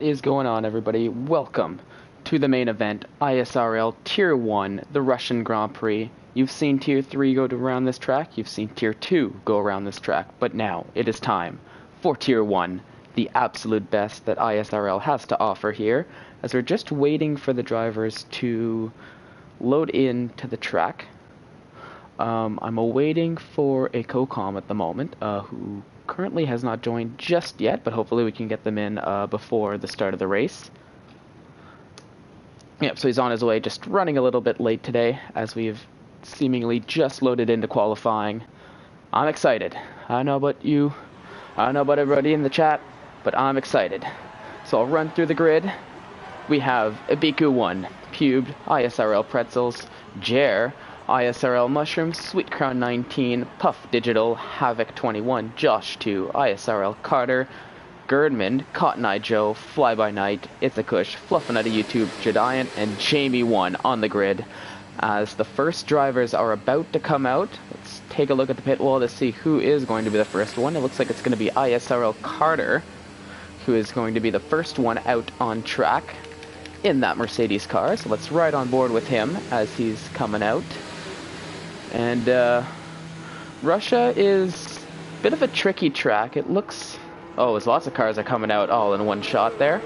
Is going on, everybody? Welcome to the main event, ISRL Tier 1, the Russian Grand Prix. You've seen Tier 3 go around this track, you've seen Tier 2 go around this track, but now it is time for Tier 1, the absolute best that ISRL has to offer here, as we're just waiting for the drivers to load into the track. I'm awaiting for a co-com at the moment, who currently has not joined just yet, but hopefully we can get them in before the start of the race. Yep, so he's on his way, just running a little bit late today, as we've seemingly just loaded into qualifying. I'm excited. I don't know about you, I don't know about everybody in the chat, but I'm excited. So I'll run through the grid. We have Ibiku 1, Pubed, ISRL Pretzels, Jer, ISRL Mushrooms, Sweet Crown 19, Puff Digital, Havoc 21, Josh 2, ISRL Carter, Girdman, Cotton Eye Joe, Fly By Night, Ithakush, Fluffinutta YouTube, Jediant, and Jamie 1 on the grid. As the first drivers are about to come out, let's take a look at the pit wall to see who is going to be the first one. It looks like it's going to be ISRL Carter, who is going to be the first one out on track in that Mercedes car. So let's ride on board with him as he's coming out. And Russia is a bit of a tricky track. It looks... Oh, there's lots of cars are coming out all in one shot there.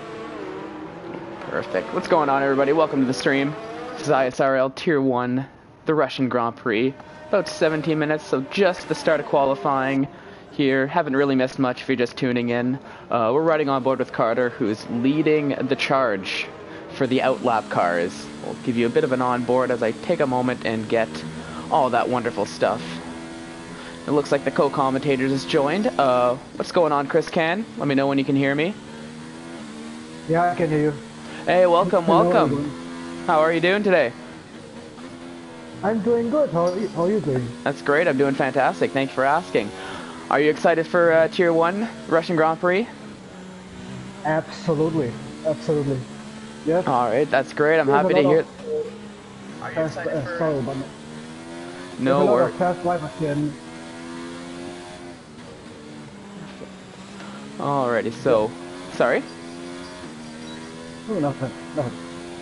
Perfect. What's going on, everybody? Welcome to the stream. This is ISRL Tier 1, the Russian Grand Prix. About 17 minutes, so just the start of qualifying here. Haven't really missed much if you're just tuning in. We're riding on board with Carter, who's leading the charge for the outlap cars. We'll give you a bit of an onboard as I take a moment and get all that wonderful stuff. It looks like the co-commentators has joined. What's going on, Chris Can? Let me know when you can hear me. Yeah, I can hear you. Hey, welcome, Hello, welcome. everyone. How are you doing today? I'm doing good. How are you doing? That's great. I'm doing fantastic. Thanks for asking. Are you excited for Tier 1 Russian Grand Prix? Absolutely. Absolutely. Yes. All right, that's great. I'm happy to hear. Are you excited for... sorry, but No worries. Fast drivers here. Alrighty, so... Sorry? Oh, nothing.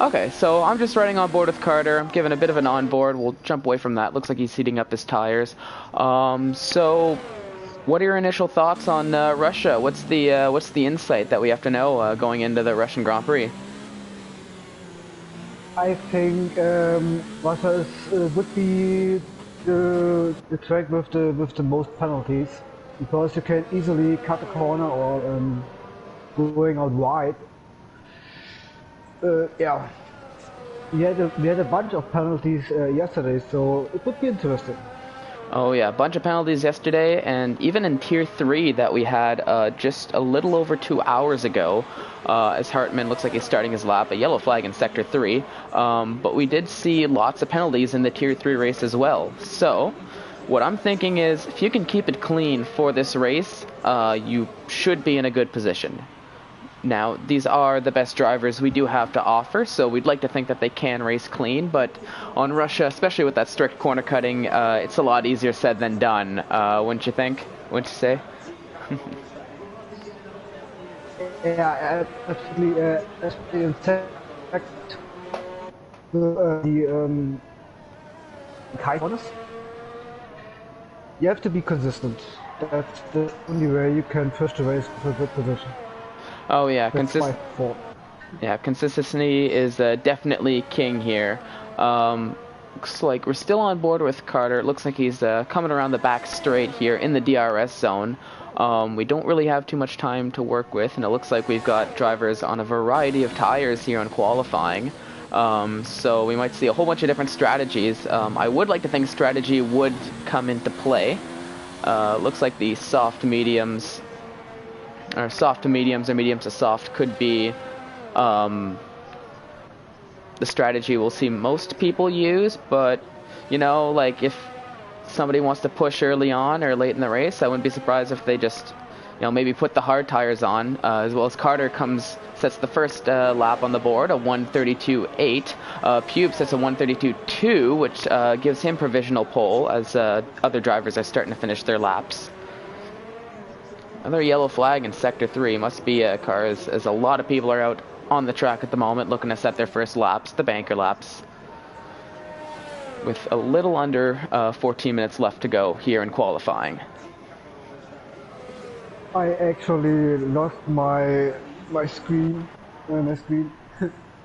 Okay, so I'm just riding on board with Carter. I'm giving a bit of an onboard. We'll jump away from that. Looks like he's heating up his tires. So, what are your initial thoughts on Russia? What's the insight that we have to know going into the Russian Grand Prix? I think Russia would be the track with the most penalties, because you can easily cut a corner or going out wide. Yeah, we had a bunch of penalties yesterday, so it would be interesting. Oh yeah, a bunch of penalties yesterday, and even in Tier 3 that we had just a little over 2 hours ago, as Hartman looks like he's starting his lap, a yellow flag in Sector 3, but we did see lots of penalties in the Tier 3 race as well. So, what I'm thinking is, if you can keep it clean for this race, you should be in a good position. Now, these are the best drivers we do have to offer, so we'd like to think that they can race clean, but on Russia, especially with that strict corner cutting, it's a lot easier said than done, wouldn't you think? Wouldn't you say? Yeah, absolutely. In fact, the high corners, you have to be consistent. That's the only way you can push the race to a good position. Oh yeah, Yeah, consistency is definitely king here. Looks like we're still on board with Carter. It looks like he's coming around the back straight here in the DRS zone. We don't really have too much time to work with, and it looks like we've got drivers on a variety of tires here on qualifying. So we might see a whole bunch of different strategies. I would like to think strategy would come into play. Looks like the soft mediums, or soft to mediums, or mediums to soft could be the strategy we'll see most people use, but you know, like if somebody wants to push early on or late in the race, I wouldn't be surprised if they just, you know, maybe put the hard tires on, as well as Carter sets the first lap on the board, a 1:32.8. Pube sets a 1:32.2, which gives him provisional pole as other drivers are starting to finish their laps. Another yellow flag in Sector 3. Must be cars, as a lot of people are out on the track at the moment looking to set their first laps, the banker laps. With a little under 14 minutes left to go here in qualifying. I actually lost my screen,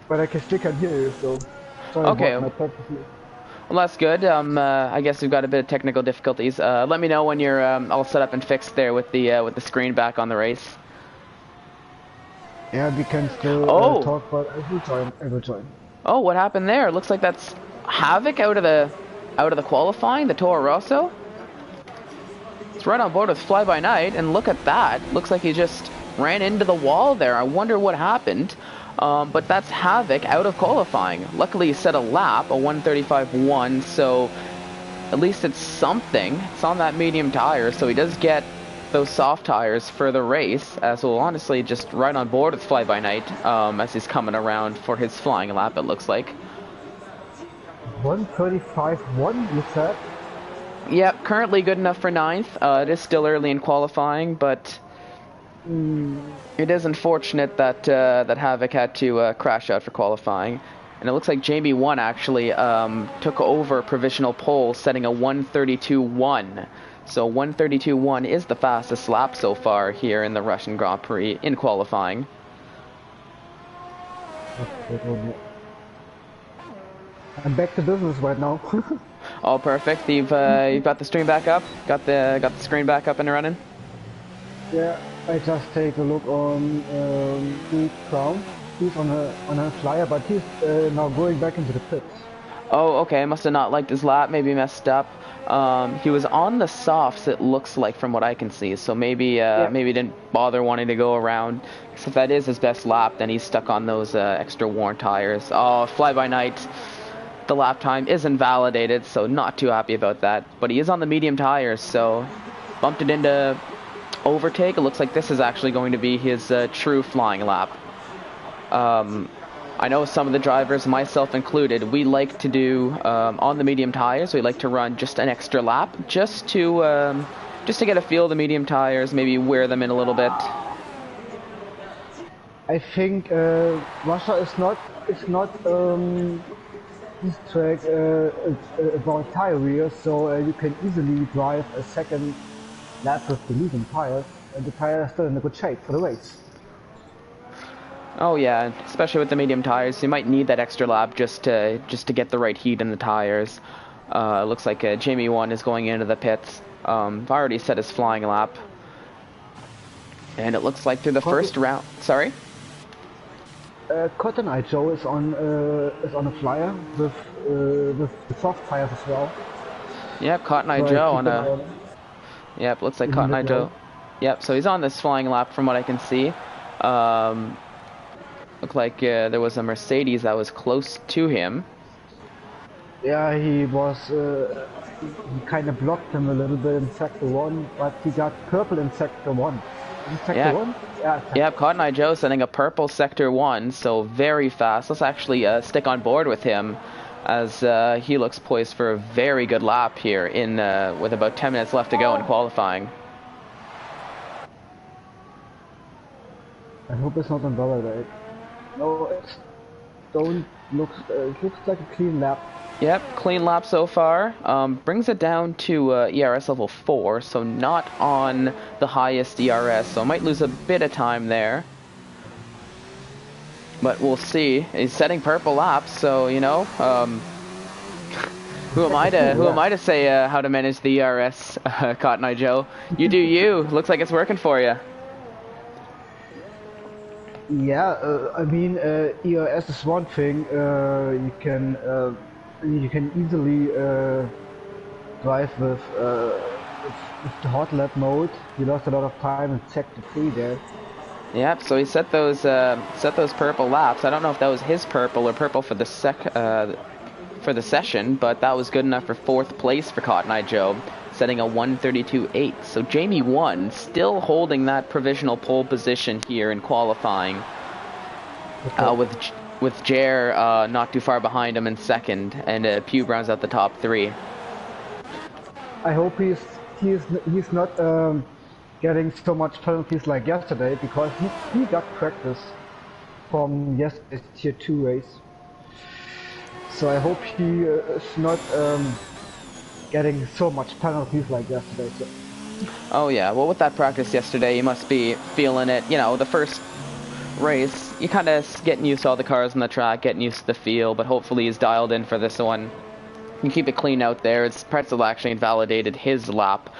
but I can still can hear you. So sorry Okay. about my technical. Well, that's good. I guess we've got a bit of technical difficulties. Let me know when you're all set up and fixed there with the screen back on the race. Yeah, we can still talk, but I will join. I will join. Oh, what happened there? It looks like that's Havoc out of the qualifying, the Toro Rosso. It's right on board with Fly By Night, and look at that. Looks like he just ran into the wall there. I wonder what happened. But that's Havoc out of qualifying. Luckily, he set a lap, a 1:35.1, so at least it's something. It's on that medium tire, so he does get those soft tires for the race, as well, honestly, just right on board with Fly By Night as he's coming around for his flying lap, it looks like. 1:35.1, you said? Yep, currently good enough for 9th. It is still early in qualifying, but it is unfortunate that that Havoc had to crash out for qualifying. And it looks like Jamie 1 actually took over provisional pole, setting a 1:32.1. So 1:32.1 is the fastest lap so far here in the Russian Grand Prix in qualifying. I'm back to business right now. All perfect. You've got the stream back up. Got the screen back up and running. Yeah, I just take a look on the Crown. He's on a flyer, but he's now going back into the pits. Oh, okay. Must have not liked his lap. Maybe messed up. He was on the softs, it looks like, from what I can see. So maybe maybe didn't bother wanting to go around. Because if that is his best lap, then he's stuck on those extra worn tires. Oh, Fly By Night. The lap time is invalidated, so not too happy about that. But he is on the medium tires, so bumped it into overtake. It looks like this is actually going to be his true flying lap. I know some of the drivers, myself included, we like to do on the medium tires. We like to run just an extra lap, just to get a feel of the medium tires, maybe wear them in a little bit. I think Russia is not this track about tire wear, so you can easily drive a second lap with the medium tires, and the tire is still in a good shape for the race. Oh yeah, especially with the medium tires, you might need that extra lap just to get the right heat in the tires. Looks like Jamie 1 is going into the pits. Already set his flying lap, and it looks like through the first round. Sorry. Cotton Eye Joe is on a flyer with the soft tires as well. Yep, Cotton Eye Joe on a. Yep, looks like Cotton Eye Joe. Yep, so he's on this flying lap from what I can see. Looked like there was a Mercedes that was close to him. Yeah, he was. He kind of blocked him a little bit in Sector 1, but he got purple in Sector 1. Sector 1? Yeah. Yep, Cotton Eye Joe setting a purple Sector 1, so very fast. Let's actually stick on board with him, as he looks poised for a very good lap here in with about 10 minutes left to go in qualifying. I hope it's not on dollar right. No, it looks like a clean lap. Yep, clean lap so far. Brings it down to ERS level 4, so not on the highest ERS, so might lose a bit of time there. But we'll see. He's setting purple laps, so you know, who am I to say how to manage the ERS, Cotton Eye Joe? You do you. Looks like it's working for you. Yeah, I mean, ERS is one thing. You can easily drive with the hot lap mode. You lost a lot of time in Sector 3 there. Yep. So he set those purple laps. I don't know if that was his purple or purple for the session, but that was good enough for 4th place for Cotton Eye Joe, setting a 1:32.8. So Jamie 1 still holding that provisional pole position here in qualifying, with Jer not too far behind him in 2nd, and Pew Brown's at the top 3. I hope he's not getting so much penalties like yesterday because he got practice from yesterday's tier 2 race. So I hope he is not getting so much penalties like yesterday. So. Oh yeah, well with that practice yesterday, you must be feeling it. You know, the first race, you kind of getting used to all the cars on the track, getting used to the feel, but hopefully he's dialed in for this one. You keep it clean out there. It's Pretzel actually invalidated his lap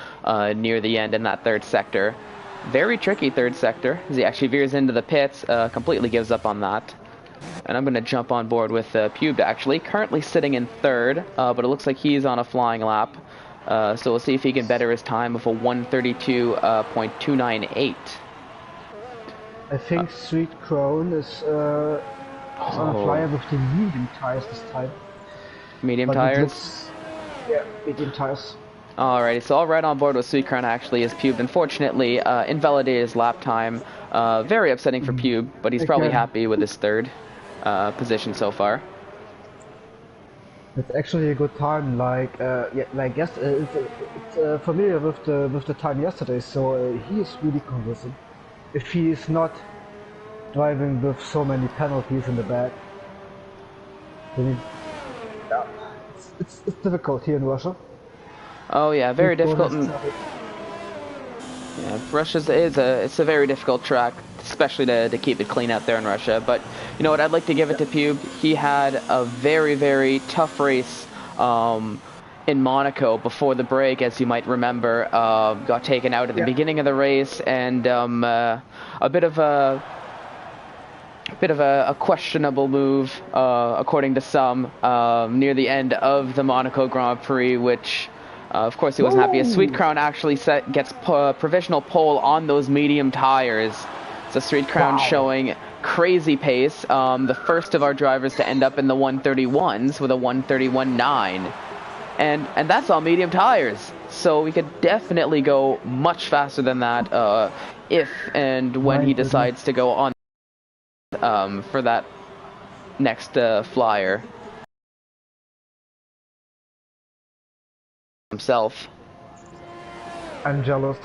near the end in that third sector. Very tricky third sector, as he actually veers into the pits, completely gives up on that. And I'm going to jump on board with Pube, actually. Currently sitting in third, but it looks like he's on a flying lap. So we'll see if he can better his time with a 132.298. I think Sweet Crown is on a flyer with the medium tires this time. Medium but tires? Yeah, medium tires. Alrighty, so all right on board with Sweet Crown actually is Pube. Unfortunately, invalidated his lap time. Very upsetting for Pube, but he's probably happy with his third position so far. It's actually a good time. Like yes, it's familiar with the time yesterday. So he is really convincing. If he is not driving with so many penalties in the back, then yeah, it's difficult here in Russia. Oh yeah, very difficult. Yeah, Russia's it's a very difficult track, especially to keep it clean out there in Russia. But you know what, I'd like to give it to Pube. He had a very, very tough race in Monaco before the break, as you might remember. Got taken out at the beginning of the race, and a bit of a questionable move, according to some, near the end of the Monaco Grand Prix, which of course he wasn't happy. Sweet Crown actually gets provisional pole on those medium tires. So Sweet Crown showing crazy pace. The first of our drivers to end up in the 131s with a 131.9. And that's all medium tires. So we could definitely go much faster than that if and when he decides to go on for that next flyer himself. I'm jealous.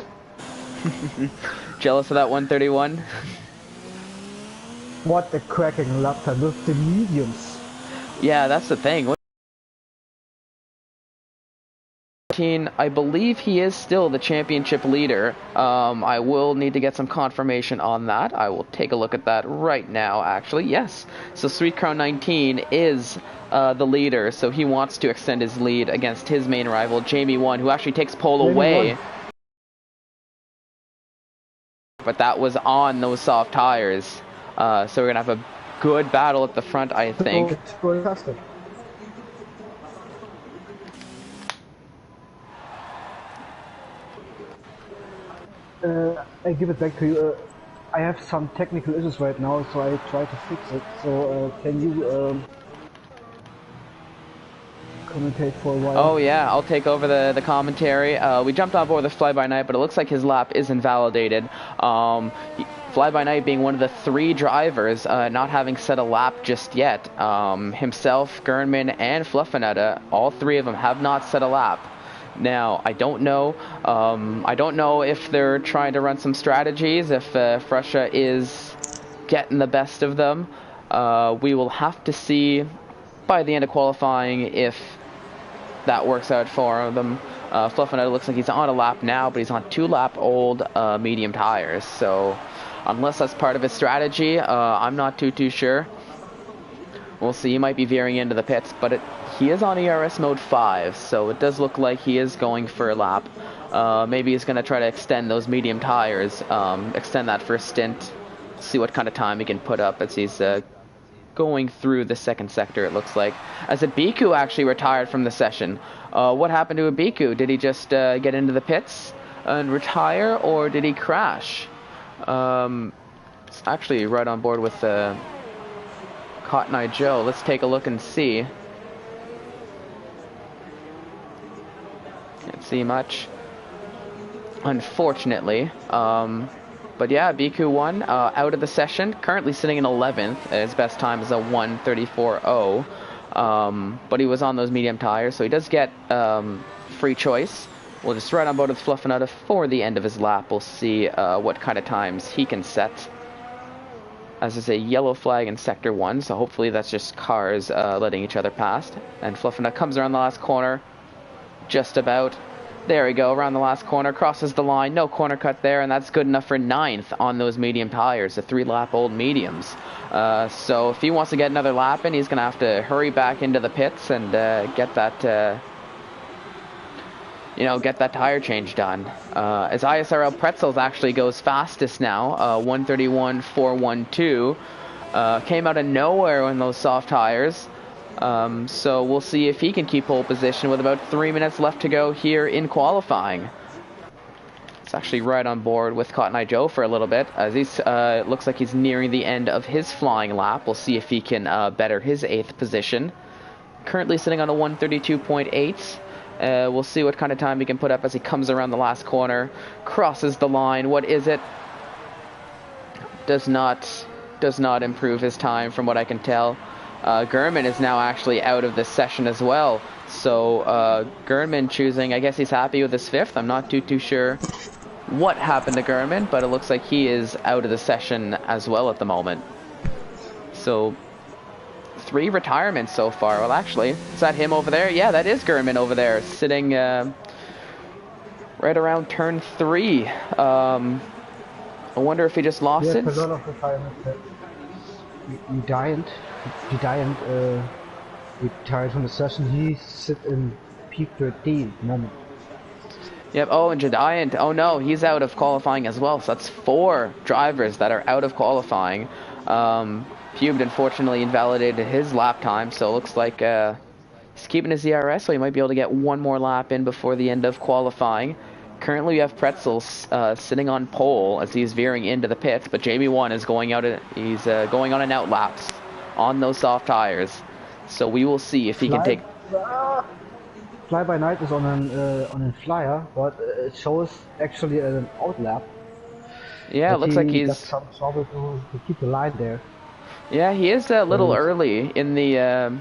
Jealous of that 131? What a cracking lap time with the mediums. Yeah, that's the thing. I believe he is still the championship leader. I will need to get some confirmation on that. I will take a look at that right now, actually. Yes. So Sweet Crown 19 is the leader, so he wants to extend his lead against his main rival, Jamie 1, who actually takes pole away. But that was on those soft tires. So we're going to have a good battle at the front, I think. I give it back to you. I have some technical issues right now, so I try to fix it. So can you commentate for a while? Oh yeah, I'll take over the commentary. We jumped on board the Fly-By-Night, but it looks like his lap is invalidated. Fly-By-Night being one of the 3 drivers not having set a lap just yet. Himself, Gernman, and Fluffinetta, all 3 of them have not set a lap. Now, I don't know if they're trying to run some strategies, if Russia is getting the best of them. We will have to see by the end of qualifying if that works out for them. Fluffinetta looks like he's on a lap now, but he's on 2-lap old medium tires. So unless that's part of his strategy, I'm not too sure. We'll see. He might be veering into the pits, but he is on ERS mode 5, so it does look like he is going for a lap. Maybe he's going to try to extend those medium tires, extend that for a stint, see what kind of time he can put up as he's going through the second sector, it looks like. As Abiku actually retired from the session. What happened to Abiku? Did he just get into the pits and retire, or did he crash? It's actually right on board with Cotton Eye Joe. Let's take a look and see. Can't see much, unfortunately. But yeah, Biku won out of the session. Currently sitting in 11th. His best time is a 1:34.0. But he was on those medium tires, so he does get free choice. We'll just ride on board with Fluffinutta for the end of his lap. We'll see what kind of times he can set. As there's a yellow flag in Sector 1, so hopefully that's just cars letting each other past. And Fluffinutta comes around the last corner, just about. There we go, around the last corner, crosses the line, no corner cut there, and that's good enough for 9th on those medium tires, the 3-lap-old mediums. So if he wants to get another lap in, he's going to have to hurry back into the pits and get that... get that tire change done. As ISRL Pretzels actually goes fastest now, 131.412. Came out of nowhere in those soft tires. So we'll see if he can keep pole position with about 3 minutes left to go here in qualifying. It's actually right on board with Cotton Eye Joe for a little bit, as he looks like he's nearing the end of his flying lap. We'll see if he can better his 8th position. Currently sitting on a 132.8. We'll see what kind of time he can put up as he comes around the last corner, crosses the line. What is it? Does not improve his time from what I can tell. Gurman is now actually out of this session as well. So Gurman choosing, I guess he's happy with his 5th. I'm not too sure what happened to Gurman, but it looks like he is out of the session as well at the moment. So 3 retirements so far. Well, actually, is that him over there? Yeah, that is Gurman over there, sitting right around turn 3. I wonder if he just lost it. A lot of retirements. You didn't retired from the session. He sit in P13 at the moment. Yep. Oh, and Giant. Oh no, he's out of qualifying as well. So that's 4 drivers that are out of qualifying. Pubed unfortunately invalidated his lap time, so it looks like he's keeping his ERS, so he might be able to get 1 more lap in before the end of qualifying. Currently we have Pretzels sitting on pole as he's veering into the pits, but Jamie 1 is going out. He's going on an out laps on those soft tires. So we will see if he can take... Fly by Night is on a flyer, but it shows actually an out lap. Yeah, it looks like he's... got some trouble to keep the line there. Yeah, he is a little early in the...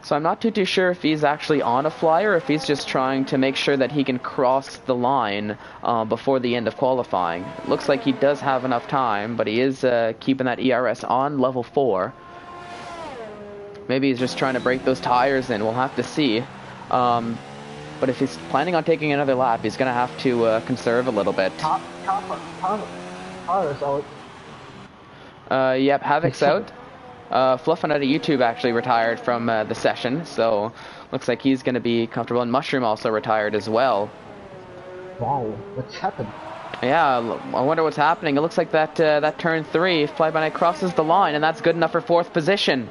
So I'm not too sure if he's actually on a flyer or if he's just trying to make sure that he can cross the line before the end of qualifying. It looks like he does have enough time, but he is keeping that ERS on level 4. Maybe he's just trying to break those tires in. We'll have to see. But if he's planning on taking another lap, he's going to have to conserve a little bit. Car is out. Yep, Havoc's out. Fluffinutta YouTube actually retired from the session, so looks like he's going to be comfortable. And Mushroom also retired as well. Wow, what's happened? Yeah, I wonder what's happening. It looks like that turn 3, Fly By Night crosses the line, and that's good enough for 4th position.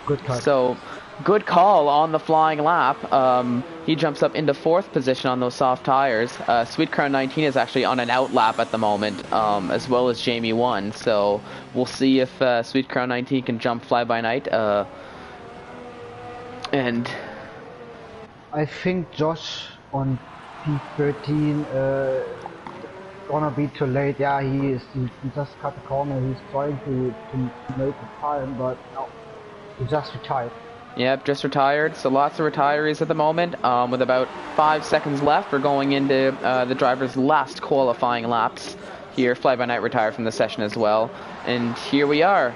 Good cut. So, good call on the flying lap. He jumps up into 4th position on those soft tires. Sweet Crown 19 is actually on an out lap at the moment, as well as Jamie 1. So we'll see if Sweet Crown 19 can jump Fly By Night. And I think Josh on P13 gonna be too late. Yeah, he just cut the corner. He's trying to make the time, but no, he just retired. Yep, just retired. So lots of retirees at the moment. With about 5 seconds left, we're going into the driver's last qualifying laps. Here, Fly By Night retired from the session as well. And here we are.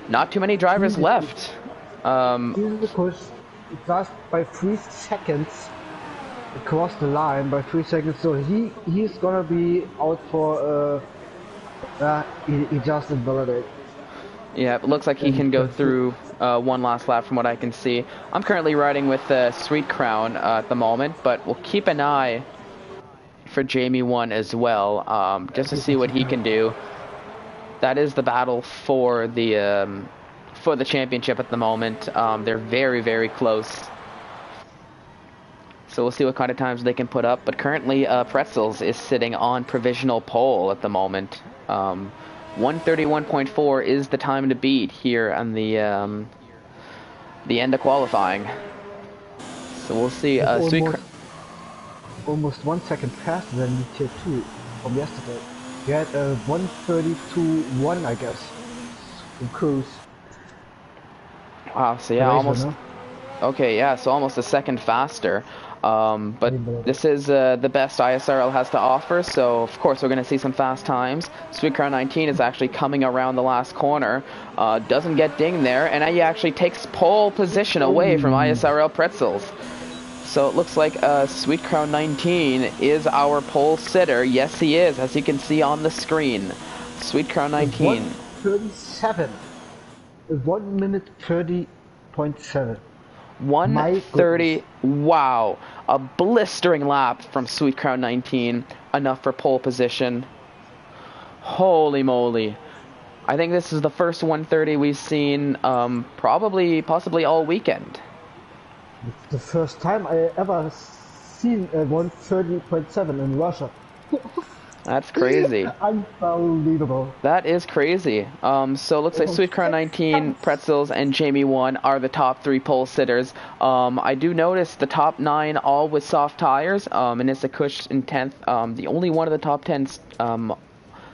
Not too many drivers left. Because it just by 3 seconds across the line, by 3 seconds. So he's gonna be out for. He just invalidated. Yeah, it looks like he can go through 1 last lap from what I can see. I'm currently riding with Sweet Crown at the moment, but we'll keep an eye for Jamie 1 as well, just to see what he can do. That is the battle for the championship at the moment. They're very, very close. So we'll see what kind of times they can put up. But currently, Pretzels is sitting on provisional pole at the moment. 131.4 is the time to beat here on the end of qualifying. So we'll see. Almost 1 second faster than Tier 2 from yesterday. He had 132.1, I guess, in cruise. Wow, so yeah, almost... Okay, yeah, so almost a second faster. But this is the best ISRL has to offer, so of course we're going to see some fast times. Sweet Crown 19 is actually coming around the last corner, doesn't get dinged there, and he actually takes pole position away from ISRL Pretzels. So it looks like Sweet Crown 19 is our pole sitter. Yes, he is, as you can see on the screen. Sweet Crown 19. 1:37. 1 minute 30.7. 1:30. Wow. A blistering lap from Sweet Crown 19. Enough for pole position. Holy moly. I think this is the first 1:30 we've seen possibly all weekend. It's the first time I ever seen a 1:30.7 in Russia. That's crazy. Unbelievable. That is crazy. So it looks like Sweet Crown 19, Pretzels, and Jamie 1 are the top 3 pole sitters. I do notice the top 9 all with soft tires, and Isakush in 10th. The only one of the top 10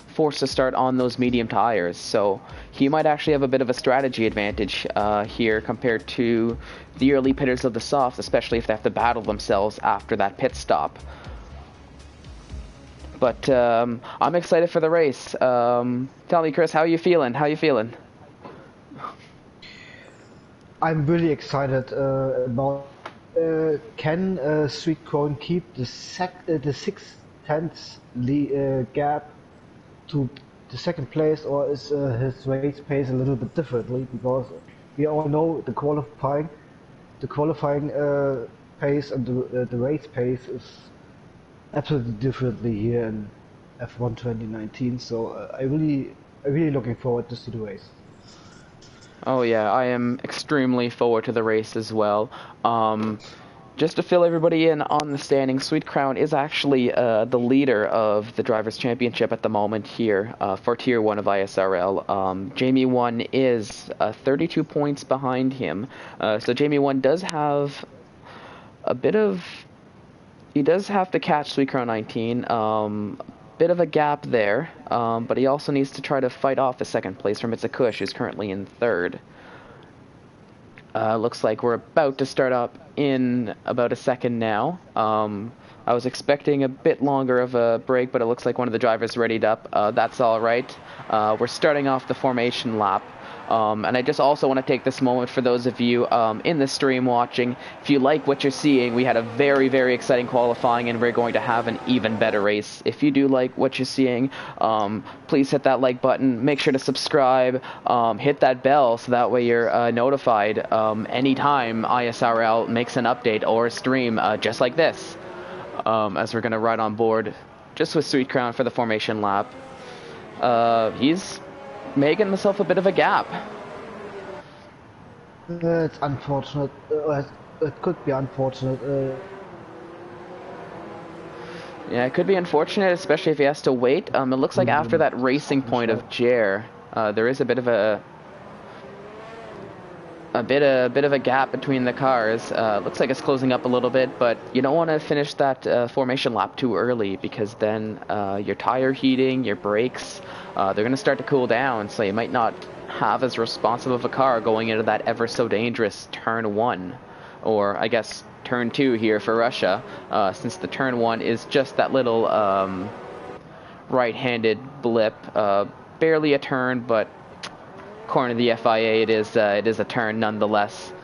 forced to start on those medium tires, so he might actually have a bit of a strategy advantage here compared to the early pitters of the softs, especially if they have to battle themselves after that pit stop. But I'm excited for the race. Tell me, Chris, how are you feeling? How you feeling? I'm really excited about can Sweet Crown keep the 6/10 gap to the second place, or is his race pace a little bit differently? Because we all know the qualifying pace and the race pace is absolutely differently here in F1 2019. So I'm really looking forward to see the race. Oh yeah, I am extremely forward to the race as well. Just to fill everybody in on the standings, Sweet Crown is actually the leader of the Drivers' Championship at the moment here for Tier 1 of ISRL. Jamie 1 is 32 points behind him. So Jamie 1 does have a bit of... He does have to catch Sweet Crown 19. Bit of a gap there, but he also needs to try to fight off the second place from Itzakush, who's currently in third. Looks like we're about to start up in about a second now. I was expecting a bit longer of a break, but it looks like one of the drivers readied up. That's all right. We're starting off the formation lap. And I just also want to take this moment for those of you in the stream watching. If you like what you're seeing, we had a very, very exciting qualifying, and we're going to have an even better race. If you do like what you're seeing, please hit that like button. Make sure to subscribe. Hit that bell so that way you're notified anytime ISRL makes an update or a stream just like this. As we're going to ride on board just with Sweet Crown for the formation lap. He's making himself a bit of a gap. It's unfortunate. It could be unfortunate. Yeah, it could be unfortunate, especially if he has to wait. It looks like after that racing point of Jer, there is a bit of a gap between the cars. Looks like it's closing up a little bit, but you don't want to finish that formation lap too early, because then your tire heating, your brakes, they're going to start to cool down, so you might not have as responsive of a car going into that ever so dangerous turn 1, or I guess turn 2 here for Russia, since the turn 1 is just that little right-handed blip, barely a turn, but according to the FIA, it is a turn nonetheless.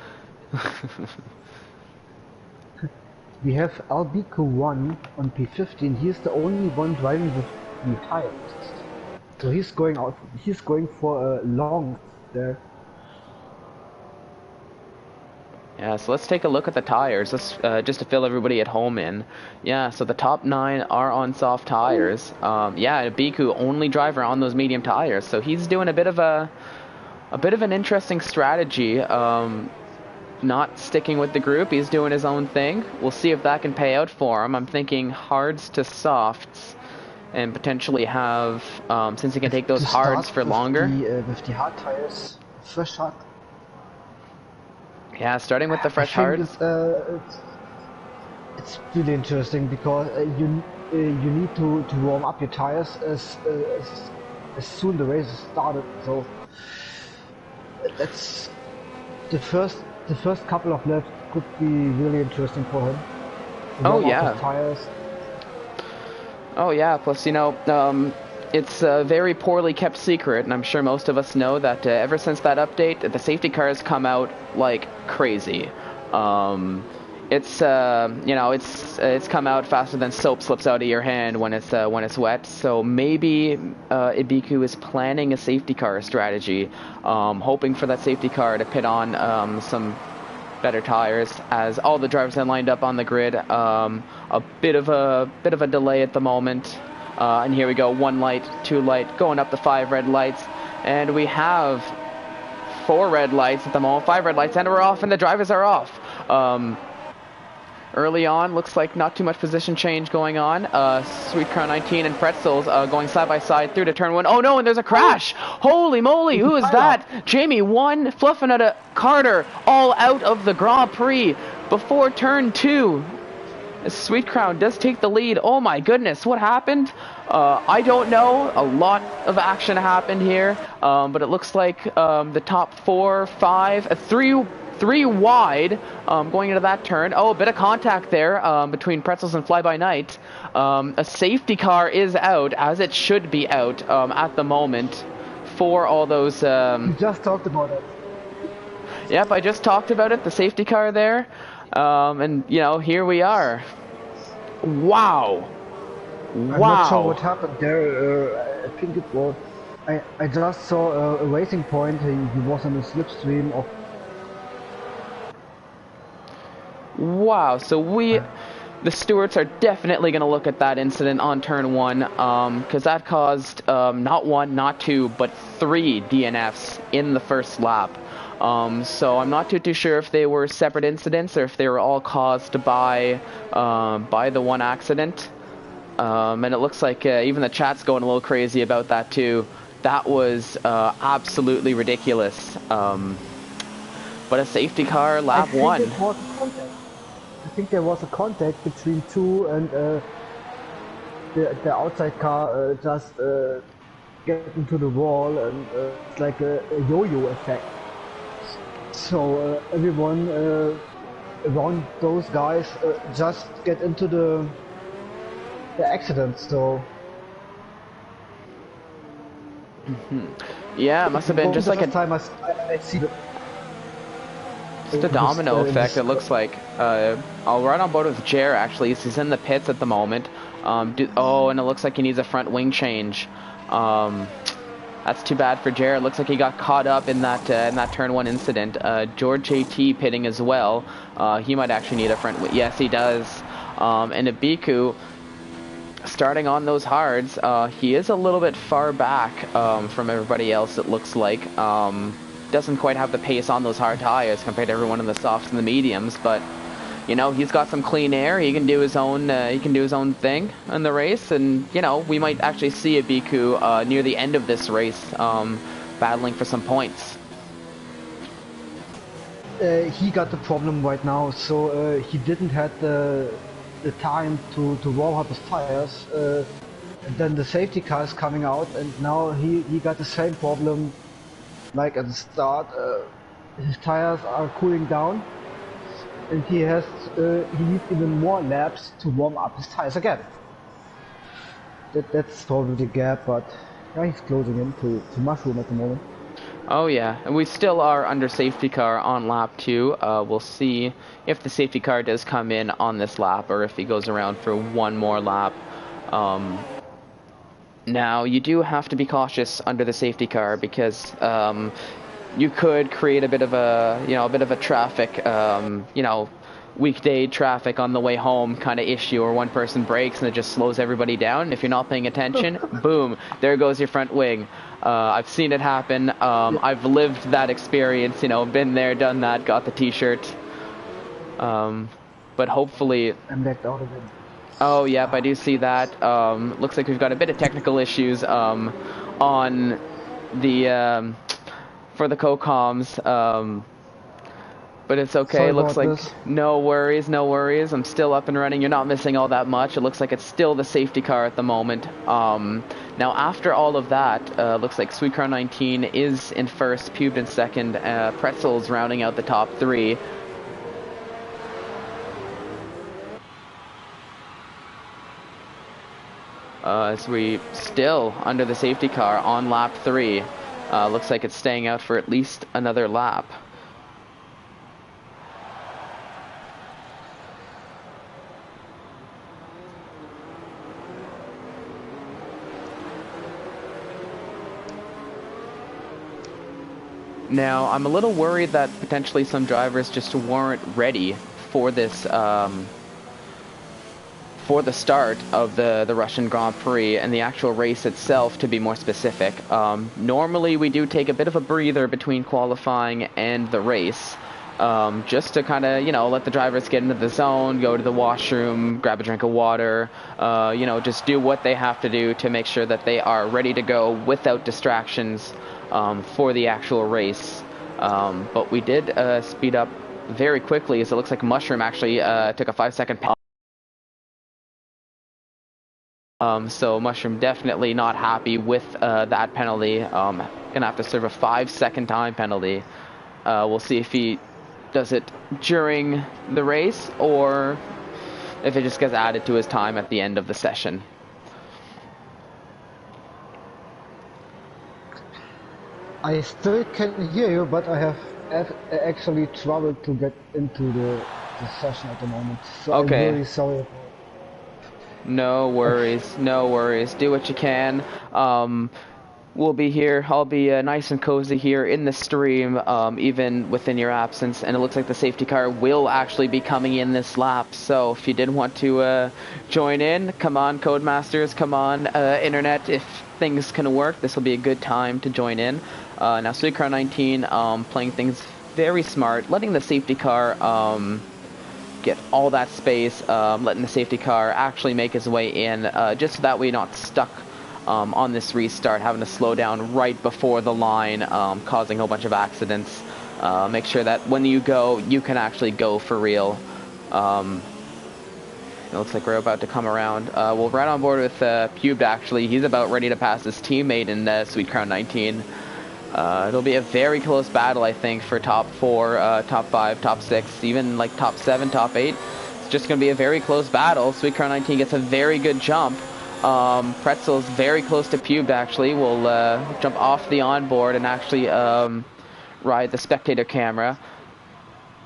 We have Albico 1 on P15. He's the only one driving with new tires. So he's going for a long there. Yeah, so let's take a look at the tires. Let's just to fill everybody at home in. Yeah, so the top 9 are on soft tires. Yeah, Biku only driver on those medium tires. So he's doing a bit of an interesting strategy. Not sticking with the group. He's doing his own thing. We'll see if that can pay out for him. I'm thinking hards to softs, and potentially have, since he can take those hards for longer. With the hard tires, fresh hard. Yeah, starting with the fresh hards. It's really interesting because you need to warm up your tires as soon the race is started. So that's the first couple of laps could be really interesting for him. Oh warm up his yeah. tires. Oh yeah. Plus, it's a very poorly kept secret, and I'm sure most of us know that ever since that update, the safety cars come out like crazy. Um, it's come out faster than soap slips out of your hand when it's wet. So maybe Ibiku is planning a safety car strategy, hoping for that safety car to pit on some better tires as all the drivers have lined up on the grid. A bit of a delay at the moment. And here we go, 1 light, 2 light, going up to 5 red lights. And we have 4 red lights at the moment, 5 red lights, and we're off, and the drivers are off. Early on, looks like not too much position change going on. Sweet Crown 19 and Pretzels going side by side through to turn 1. Oh no, and there's a crash! Holy moly, who is that? Jamie 1, fluffing at a Carter, all out of the Grand Prix before turn 2. Sweet Crown does take the lead. Oh my goodness, what happened? I don't know. A lot of action happened here, but it looks like the top 4, 5, 3 wide going into that turn. Oh, a bit of contact there between Pretzels and Fly By Night. A safety car is out, as it should be out at the moment for all those... You just talked about it. Yep, I just talked about it, the safety car there. And, here we are. Wow. I'm not sure what happened there. I think it was... I just saw a racing point. He was on a slipstream of... Wow, so the stewards are definitely going to look at that incident on turn 1, because that caused not 1, not 2, but 3 DNFs in the first lap. So I'm not too sure if they were separate incidents or if they were all caused by the one accident. And it looks like even the chat's going a little crazy about that too. That was absolutely ridiculous. But a safety car, lap 1. I think there was a contact between 2 and the outside car just get into the wall, and it's like a yo-yo effect. So everyone around those guys just get into the accident. So yeah, it must have been just like time I see just a domino effect. It looks like. I'll ride on board with Jer. Actually, he's in the pits at the moment. And it looks like he needs a front wing change. That's too bad for Jer. It looks like he got caught up in that turn 1 incident. George JT pitting as well. He might actually need a front wing. Yes, he does. And Ibiku, starting on those hards, he is a little bit far back from everybody else. It looks like. Doesn't quite have the pace on those hard tires compared to everyone in the softs and the mediums, but he's got some clean air. He can do his own thing in the race, and we might actually see Ibiku near the end of this race battling for some points. He got the problem right now, so he didn't have the time to warm up his tires. And then the safety car is coming out, and now he got the same problem like at the start. His tires are cooling down, and he needs even more laps to warm up his tires again. That's probably the gap, but yeah, he's closing in to Mushroom at the moment. Oh yeah, and we still are under safety car on lap 2. We'll see if the safety car does come in on this lap or if he goes around for one more lap. Now, you do have to be cautious under the safety car because you could create a bit of a traffic, weekday traffic on the way home kind of issue, or one person brakes and it just slows everybody down. And if you're not paying attention, boom, there goes your front wing. I've seen it happen. I've lived that experience, been there, done that, got the t-shirt. But hopefully... I'm backed out of it. Oh, yep, I do see that. Looks like we've got a bit of technical issues on the for the co-coms. But it's okay. Sorry, Looks like this. no worries. I'm still up and running. You're not missing all that much. It looks like it's still the safety car at the moment. Now, after all of that, looks like Sweet Car 19 is in first, Pubed in second, Pretzels rounding out the top 3. as we still under the safety car on lap 3. Looks like it's staying out for at least another lap. Now, I'm a little worried that potentially some drivers just weren't ready for this, for the start of the Russian Grand Prix and the actual race itself, to be more specific. Normally, we do take a bit of a breather between qualifying and the race, just to kind of, let the drivers get into the zone, go to the washroom, grab a drink of water, just do what they have to do to make sure that they are ready to go without distractions for the actual race. But we did speed up very quickly, as it looks like Mushroom actually took a 5-second penalty. So Mushroom definitely not happy with that penalty. Gonna have to serve a 5-second time penalty. We'll see if he does it during the race or if it just gets added to his time at the end of the session. I still can hear you, but I have actually trouble to get into the session at the moment. So Okay. I'm really sorry. No worries, no worries. Do what you can. We'll be here. I'll be nice and cozy here in the stream, even within your absence. And it looks like the safety car will actually be coming in this lap. So if you did want to join in, come on, Codemasters, come on, Internet. If things can work, this will be a good time to join in. Now, Suicron 19 playing things very smart, letting the safety car get all that space, letting the safety car actually make his way in, just so that we're not stuck on this restart, having to slow down right before the line, causing a whole bunch of accidents. Make sure that when you go, you can actually go for real. It looks like we're about to come around. We'll right on board with Pubed, actually. He's about ready to pass his teammate in Sweet Crown 19. It'll be a very close battle, I think, for top 4, top 5, top 6, even like top 7, top 8. It's just going to be a very close battle. Sweet Crown 19 gets a very good jump. Pretzel's very close to Pubed, actually. We'll jump off the onboard and actually ride the spectator camera.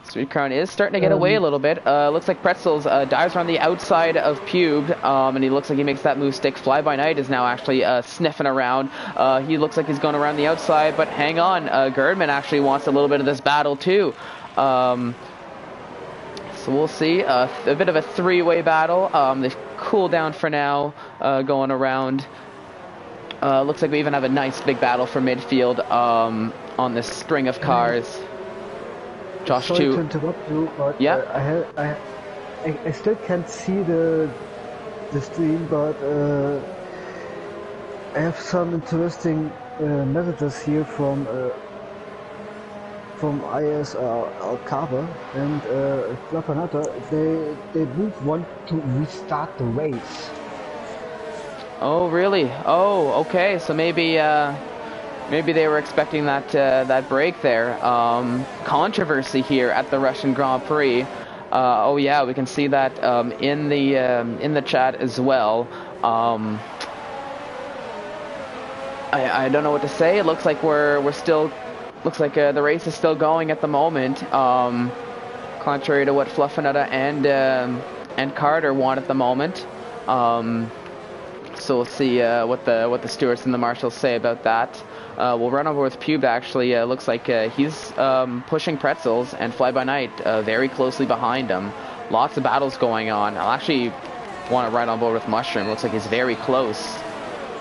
Sweet Crown is starting to get away a little bit. Looks like Pretzels dives around the outside of Pubed, and he looks like he makes that move stick. Fly By Night is now actually sniffing around. He looks like he's going around the outside, but hang on. Gerdman actually wants a little bit of this battle too. So we'll see. A bit of a three-way battle. They cool down for now, going around. Looks like we even have a nice big battle for midfield on this string of cars. Josh, sorry to interrupt you, but yeah, I still can't see the stream, but I have some interesting messages here from ISRL Cover and Flapanata. They both want to restart the race. Oh really? Oh, okay. So maybe maybe they were expecting that that break there. Controversy here at the Russian Grand Prix. Oh yeah, we can see that in the chat as well. I don't know what to say. It looks like we're still the race is still going at the moment. Contrary to what Fluffinetta and Carter want at the moment. So we'll see what the stewards and the marshals say about that. We'll run over with Pubed, actually. Looks like he's pushing Pretzels and Fly By Night very closely behind him. Lots of battles going on. I'll actually want to ride on board with Mushroom. Looks like he's very close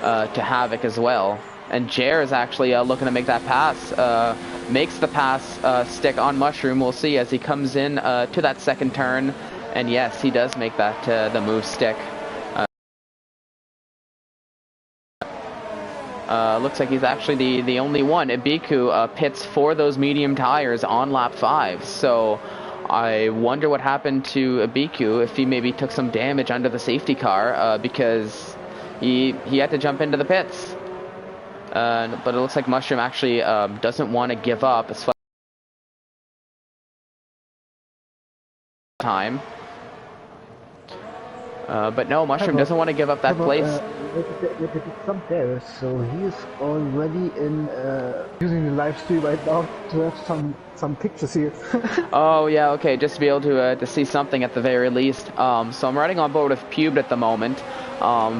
to Havoc as well. And Jer is actually looking to make that pass. Makes the pass stick on Mushroom. We'll see as he comes in to that second turn. And yes, he does make that the move stick. Looks like he's actually the only one. Ibiku pits for those medium tires on lap 5. So I wonder what happened to Ibiku, if he maybe took some damage under the safety car, because he had to jump into the pits. But it looks like Mushroom actually doesn't want to give up as far as time. But no, Mushroom doesn't want to give up that place. Like a big jump there, so he is already in using the live stream right now to have some pictures here. Oh yeah, okay, just to be able to see something at the very least. So I'm riding on board with Pubed at the moment.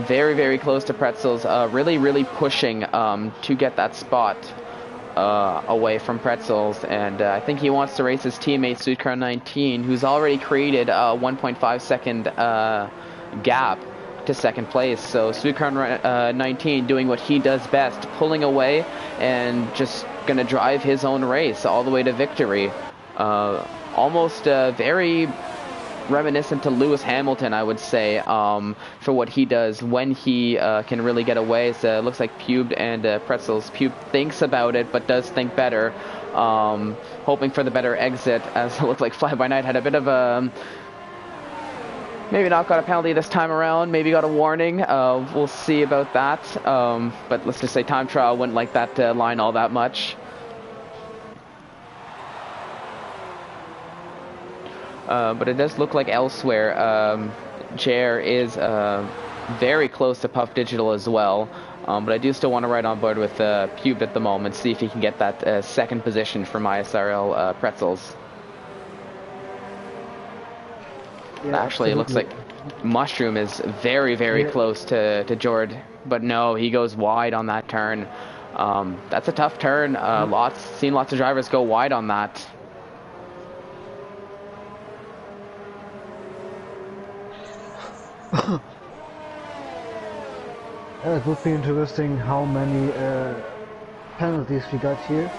Very close to Pretzels. Really pushing to get that spot away from Pretzels, and I think he wants to race his teammate Sudcar 19, who's already created a 1.5 second gap to second place. So Sudcar 19 doing what he does best, pulling away and just gonna drive his own race all the way to victory. Almost very reminiscent to Lewis Hamilton, I would say, for what he does when he can really get away. So it looks like Pubed and Pretzels. Pubed thinks about it, but does think better, hoping for the better exit, as it looks like Fly By Night had a bit of a... maybe not got a penalty this time around, maybe got a warning. We'll see about that. But let's just say time trial wouldn't like that line all that much. But it does look like elsewhere, Jer is very close to Puff Digital as well. But I do still want to ride on board with Pubed at the moment, see if he can get that second position from ISRL Pretzels. Yeah, actually, it looks like Mushroom is very close to Jord, but no, he goes wide on that turn. That's a tough turn. Seen lots of drivers go wide on that. It would be interesting how many penalties we got here.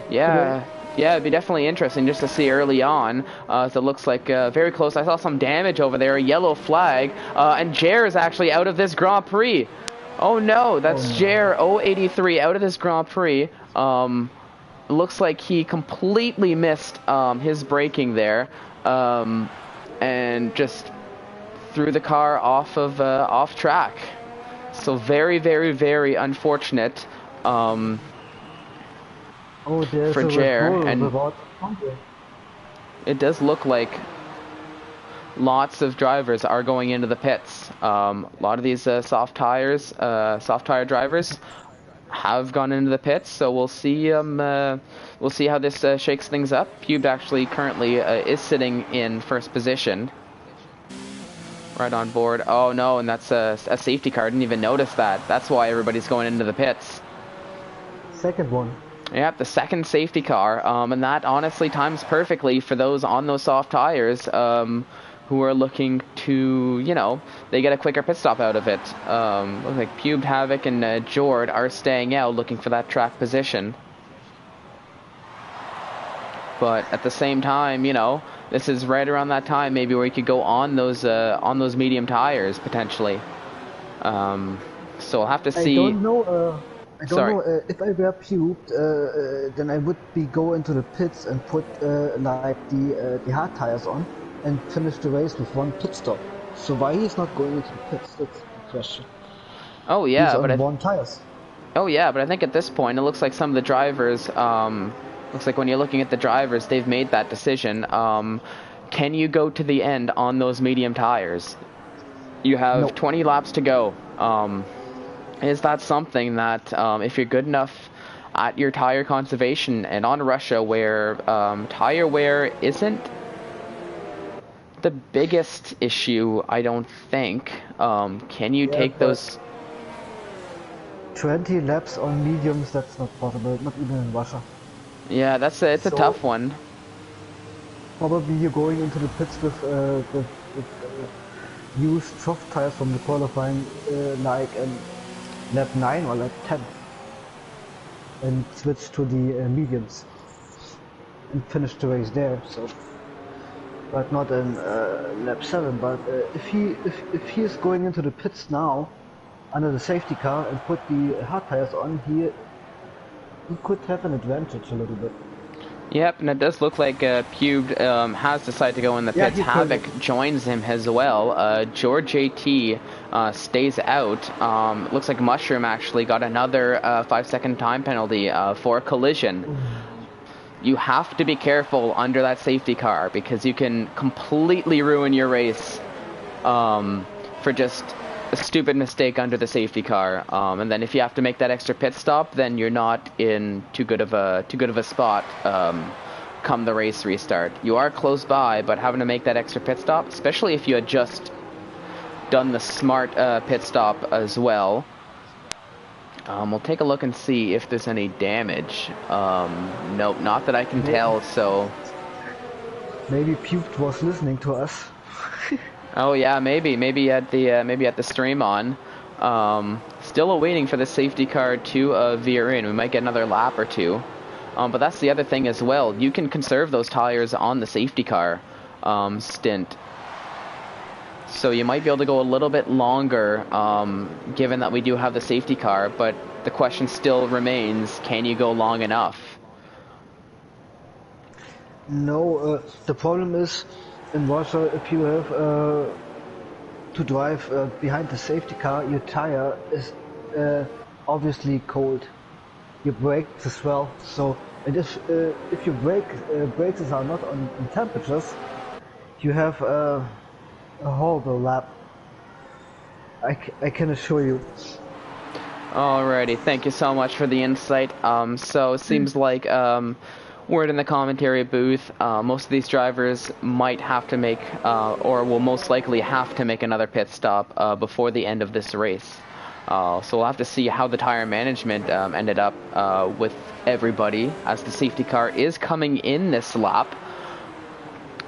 Yeah. Yeah, it'd be definitely interesting just to see early on, as it looks like very close. I saw some damage over there, a yellow flag, and Jer is actually out of this Grand Prix. Oh no, that's Jer 083 out of this Grand Prix. Looks like he completely missed his braking there, and just threw the car off track. So very unfortunate. For Jer, and it does look like lots of drivers are going into the pits. A lot of these soft tire drivers have gone into the pits, so we'll see how this shakes things up. Pubed actually currently is sitting in first position, right on board. Oh no, and that's a safety car. I didn't even notice that. That's why everybody's going into the pits. Second one. Yep, the second safety car, and that honestly times perfectly for those on those soft tires who are looking to, they get a quicker pit stop out of it. Looks like Pubed, Havoc, and Jord are staying out looking for that track position. But at the same time, this is right around that time maybe where you could go on those medium tires potentially. So we'll have to see. I don't know if I were Pubed, then I would go into the pits and put like the hard tires on and finish the race with one pit stop. So why he's not going into the pits? That's the question. Oh yeah, he's on one tires. Oh yeah, but I think at this point it looks like some of the drivers. Looks like when you're looking at the drivers, they've made that decision. Can you go to the end on those medium tires? You have 20 laps to go. Is that something that, if you're good enough at your tire conservation and on Russia where tire wear isn't the biggest issue, I don't think, can you take those... 20 laps on mediums, that's not possible, not even in Russia. Yeah, it's a tough one. Probably you're going into the pits with used soft tires from the qualifying, like lap 9 or lap 10, and switch to the mediums and finish the race there. So, but not in lap 7. But if he is going into the pits now under the safety car and put the hard tires on, he could have an advantage a little bit. Yep, and it does look like Pubed has decided to go in the pits. Havoc joins him as well. George JT stays out. Looks like Mushroom actually got another 5-second time penalty for a collision. You have to be careful under that safety car because you can completely ruin your race for just a stupid mistake under the safety car, and then if you have to make that extra pit stop, then you're not in too good of a spot come the race restart. You are close by, but having to make that extra pit stop, especially if you had just done the smart pit stop as well. We'll take a look and see if there's any damage. Nope, not that I can tell, so... Maybe Puked was listening to us. Oh yeah, maybe at the stream on. Still awaiting for the safety car to veer in. We might get another lap or two. But that's the other thing as well. You can conserve those tires on the safety car stint. So you might be able to go a little bit longer, given that we do have the safety car, but the question still remains, can you go long enough? No, the problem is, in Russia, if you have to drive behind the safety car, your tire is obviously cold. Your brakes as well. So, and if your brakes are not on temperatures, you have a horrible lap. I can assure you. Alrighty, thank you so much for the insight. So it seems like word in the commentary booth, most of these drivers might have to make, or will most likely have to make another pit stop before the end of this race. So we'll have to see how the tire management ended up with everybody, as the safety car is coming in this lap.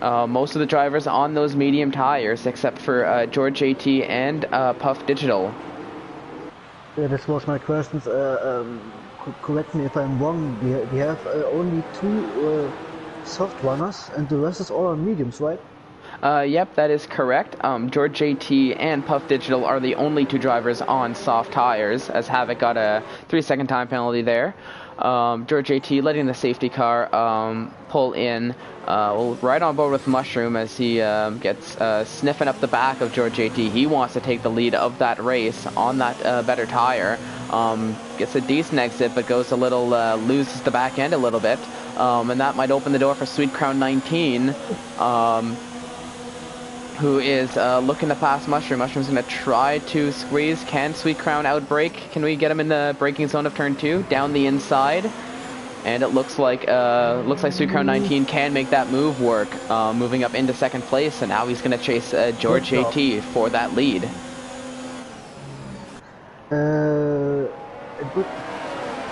Most of the drivers on those medium tires, except for George JT and Puff Digital. Yeah, this was my questions. Correct me if I'm wrong. We have only 2 soft runners, and the rest is all on mediums, right? Yep, that is correct. George JT and Puff Digital are the only 2 drivers on soft tires, as Havoc got a 3-second time penalty there. George JT letting the safety car pull in, right on board with Mushroom as he gets sniffing up the back of George JT. He wants to take the lead of that race on that better tire. Gets a decent exit, but goes a little, loses the back end a little bit, and that might open the door for Sweet Crown 19. Who is looking to pass Mushroom. Mushroom's going to try to squeeze. Can Sweet Crown outbrake? Can we get him in the braking zone of turn 2? Down the inside. And it looks like Sweet Crown 19 can make that move work, moving up into second place, and now he's going to chase George JT for that lead.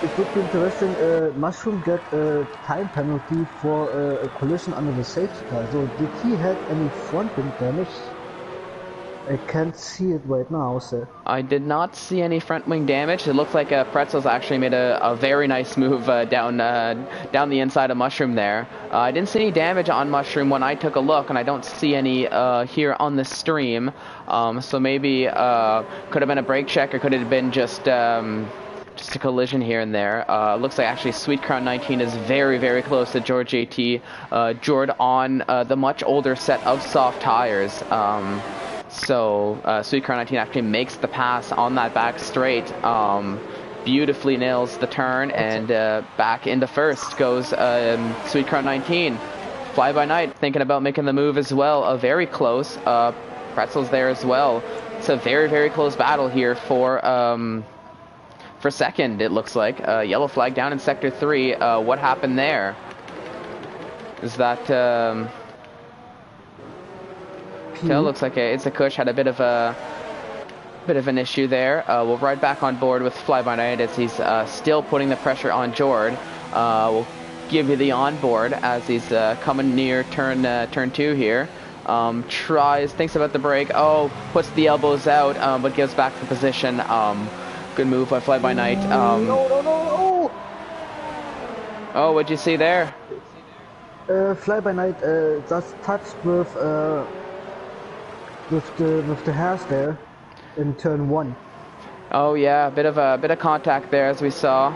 It would be interesting. Mushroom get a time penalty for a collision under the safety car. So did he have any front wing damage? I can't see it right now, so. I did not see any front wing damage. It looks like Pretzel's actually made a very nice move down the inside of Mushroom there. I didn't see any damage on Mushroom when I took a look, and I don't see any here on the stream. So maybe could have been a brake check, or could it have been just a collision here and there. Looks like actually Sweet Crown 19 is very, very close to George JT. Jord on the much older set of soft tires. So Sweet Crown 19 actually makes the pass on that back straight. Beautifully nails the turn, and back into first goes Sweet Crown 19. Fly by Night thinking about making the move as well. Very close. Pretzel's there as well. It's a very, very close battle here for second, it looks like. Yellow flag down in sector 3. What happened there? Is that Tail looks like it's a Kush had a bit of an issue there. We'll ride back on board with Fly by Night as he's still putting the pressure on Jord. We'll give you the onboard as he's coming near turn 2 here. Thinks about the brake. Puts the elbows out, but gives back the position. Good move by Fly by Night. No. Oh, what'd you see there? Fly by Night just touched with the hairs there in turn 1. Oh yeah, a bit of contact there as we saw.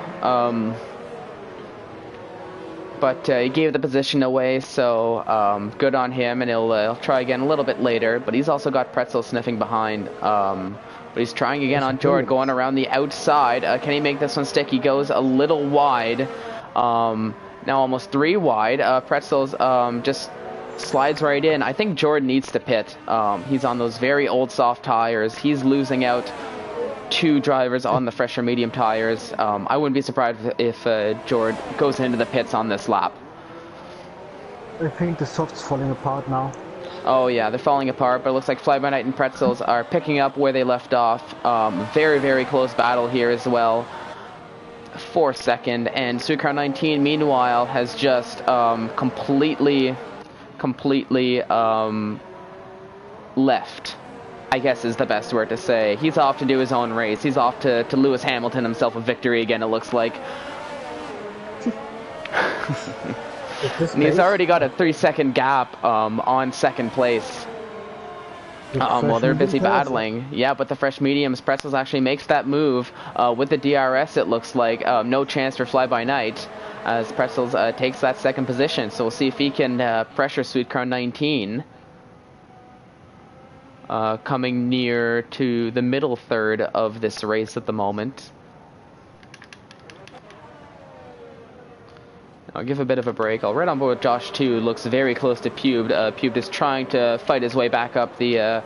But he gave the position away, so good on him, and he'll try again a little bit later. But he's also got Pretzel sniffing behind. But he's trying again on Jord, going around the outside. Can he make this one stick? He goes a little wide. Now almost 3 wide. Pretzel's just slides right in. I think Jordan needs to pit. He's on those very old soft tires. He's losing out 2 drivers on the fresher medium tires. I wouldn't be surprised if Jordan goes into the pits on this lap. I think the soft's falling apart now. Oh yeah, they're falling apart, but it looks like Fly By Night and Pretzels are picking up where they left off. Very, very close battle here as well for second, and Streetcar 19 meanwhile has just completely left, I guess is the best word to say. He's off to do his own race. He's off to Lewis Hamilton himself a victory again, it looks like. And he's already got a 3-second gap on second place. Well, they're busy battling. Yeah, but the fresh mediums, Pretzels actually makes that move with the DRS, it looks like. No chance for Fly By Night as Pretzels takes that second position. So we'll see if he can pressure Streetcar 19. Coming near to the middle third of this race at the moment. I'll give a bit of a break. I'll right on board with Josh too. Looks very close to Pubed. Pubed is trying to fight his way back up the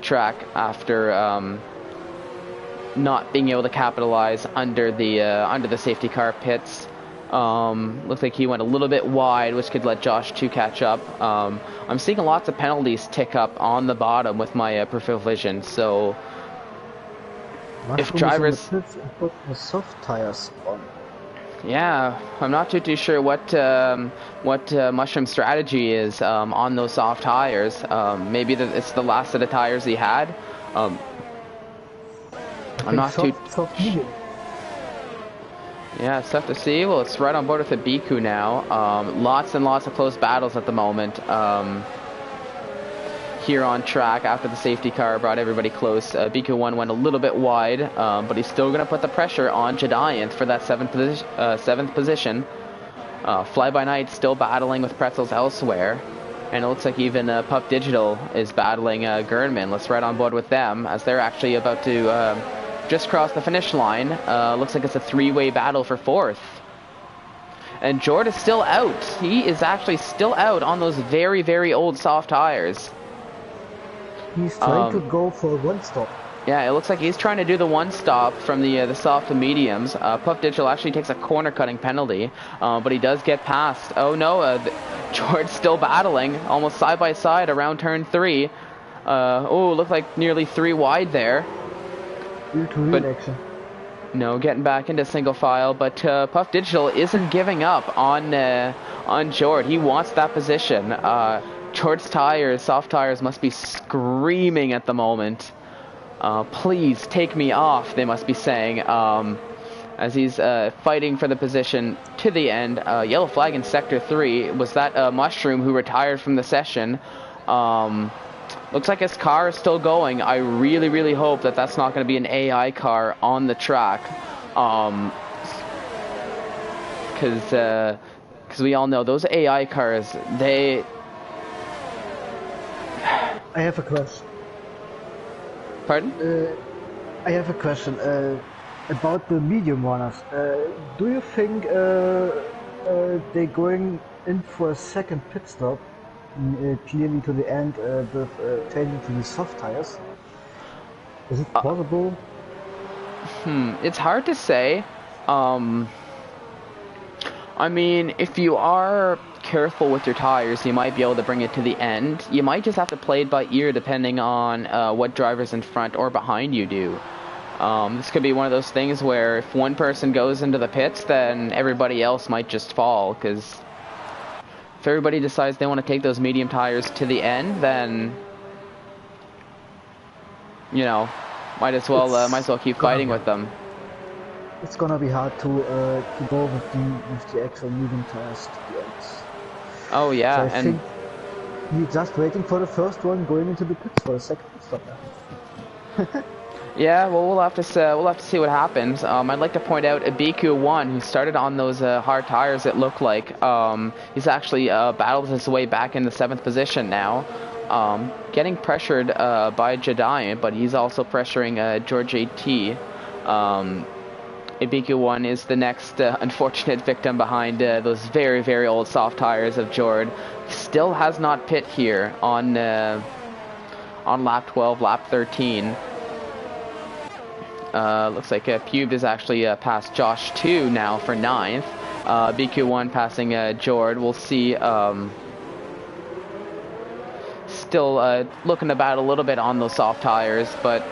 track after not being able to capitalize under the safety car pits. Looks like he went a little bit wide, which could let Josh 2 catch up. I'm seeing lots of penalties tick up on the bottom with my peripheral vision. So if drivers put the soft tires on. Yeah, I'm not too sure what Mushroom's strategy is on those soft tires. Maybe it's the last of the tires he had. I'm not too. Yeah, it's tough to see. Well, it's right on board with the Biku now. Lots and lots of close battles at the moment. Here on track after the safety car brought everybody close. Biku 1 went a little bit wide, but he's still going to put the pressure on Jediant for that 7th position. Fly By Night still battling with Pretzels elsewhere. And it looks like even Pup Digital is battling Gernman. Let's right on board with them as they're actually about to just cross the finish line. Looks like it's a 3-way battle for 4th. And Jord is still out. He is actually still out on those very, very old soft tires. He's trying to go for one stop. Yeah, it looks like he's trying to do the one stop from the soft to mediums. Puff Digital actually takes a corner cutting penalty, but he does get past. Oh no, George's still battling, almost side by side around turn 3. Oh, looked like nearly 3 wide there. But action. No, getting back into single file, but Puff Digital isn't giving up on George. He wants that position. George's tires, soft tires, must be screaming at the moment. Please take me off, they must be saying, as he's fighting for the position to the end. Yellow flag in Sector 3. Was that Mushroom who retired from the session? Looks like his car is still going. I really, really hope that that's not going to be an AI car on the track. Because we all know those AI cars, they... I have a question. Pardon? I have a question about the medium runners. Do you think they're going in for a second pit stop, clearly to the end, with changing to the soft tires? Is it possible? It's hard to say. I mean, if you are careful with your tires, you might be able to bring it to the end. You might just have to play it by ear depending on what drivers in front or behind you do. This could be one of those things where if one person goes into the pits, then everybody else might just fall, because if everybody decides they want to take those medium tires to the end, then, you know, might as well keep fighting with them. It's gonna be hard to go with the actual medium tires to the end. Oh yeah, so I think we're just waiting for the first one, going into the pits for the second pit stop now. Yeah, well, we'll have to see what happens. I'd like to point out Abiku1, who started on those hard tires. It looked like he's actually battled his way back in the 7th position now, getting pressured by Jediant, but he's also pressuring George AT. Abiku1 is the next unfortunate victim behind those very, very old soft tires of Jord. still has not pit here on lap 12, lap 13. Looks like Pube is actually past Josh 2 now for 9th. BQ1 passing Jord. We'll see. Still looking about a little bit on those soft tires, but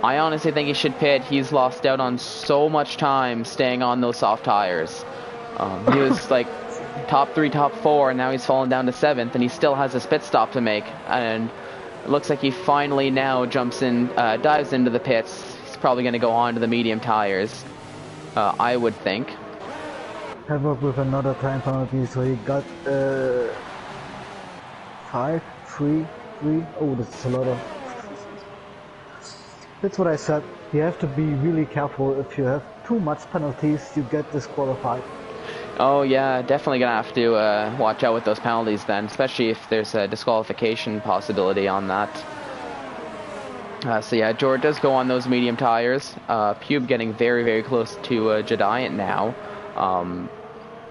I honestly think he should pit. He's lost out on so much time staying on those soft tires. He was like top 3, top 4, and now he's fallen down to 7th, and he still has a pit stop to make. And it looks like he finally now jumps in, dives into the pits. He's probably going to go on to the medium tires, I would think. Havoc with another time penalty, so he got 5, 3, 3. Oh, that's a lot of. That's what I said. You have to be really careful. If you have too much penalties, you get disqualified. Oh yeah, definitely gonna have to watch out with those penalties then, especially if there's a disqualification possibility on that. So yeah, Jord does go on those medium tires. Pube getting very, very close to Giant now.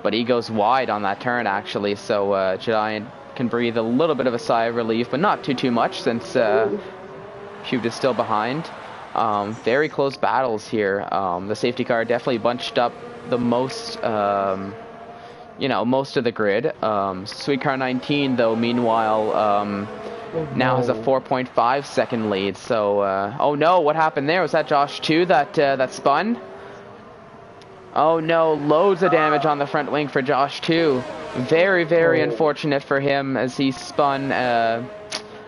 But he goes wide on that turn actually, so Giant can breathe a little bit of a sigh of relief, but not too much since Pube is still behind. Very close battles here. The safety car definitely bunched up the most, most of the grid. Sweet Car 19 though, meanwhile, now has a 4.5 second lead. So, oh no, what happened there? Was that Josh 2 that spun? Oh no, loads of damage on the front wing for Josh 2. Very, very unfortunate for him as he spun.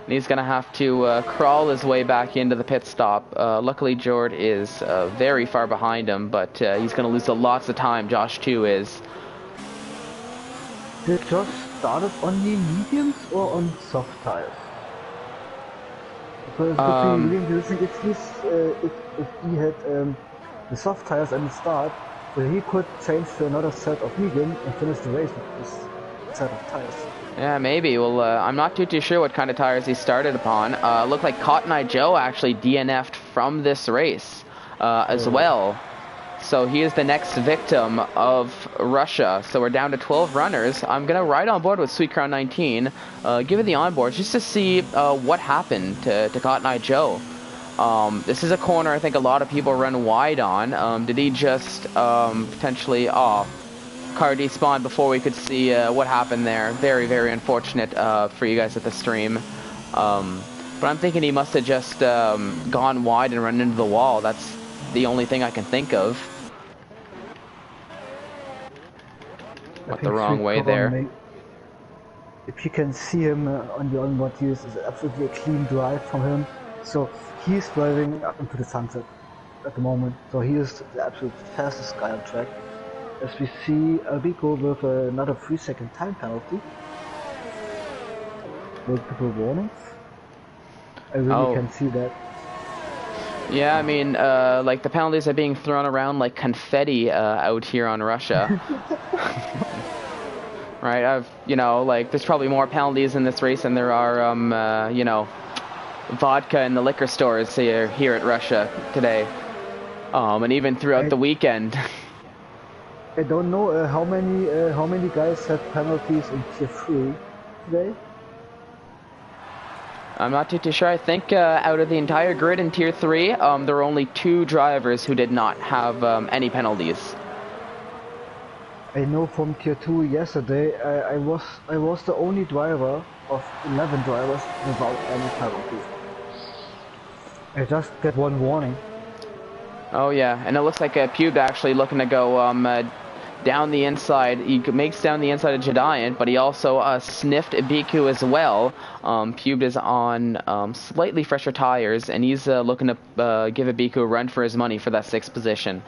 And he's going to have to crawl his way back into the pit stop. Luckily, Jord is very far behind him, but he's going to lose lots of time. Josh 2 is. Did Josh start it on the mediums or on soft tires? Because it would be really interesting if he had the soft tires at the start, so he could change to another set of medium and finish the race with this set of tires. Yeah, maybe. Well, I'm not too sure what kind of tires he started upon. Looked like Cotton Eye Joe actually DNF'd from this race as well. So he is the next victim of Russia. So we're down to 12 runners. I'm going to ride on board with Sweet Crown 19, give it the onboard just to see what happened to Cotton Eye Joe. This is a corner I think a lot of people run wide on. Did he just potentially... car despawned before we could see what happened there. Very, very unfortunate for you guys at the stream. But I'm thinking he must have just gone wide and run into the wall. That's the only thing I can think of. Went the wrong way there. If you can see him on the onboard views, it's absolutely a clean drive from him. So he's driving up into the sunset at the moment. So he is the absolute fastest guy on track. As we see Albico with another 3-second time penalty. Multiple warnings. I really can see that. Yeah, I mean, like the penalties are being thrown around like confetti out here on Russia. Right, like there's probably more penalties in this race than there are, vodka in the liquor stores here at Russia today. And even throughout the weekend. I don't know how many guys had penalties in Tier 3 today. I'm not too sure. I think out of the entire grid in Tier 3, there were only 2 drivers who did not have any penalties. I know from Tier 2 yesterday, I was the only driver of 11 drivers without any penalties. I just got one warning. Oh yeah, and it looks like Pube actually looking to go down the inside. He makes down the inside of Giant, but he also sniffed BQ as well. Pube is on slightly fresher tires, and he's looking to give BQ a run for his money for that 6th position.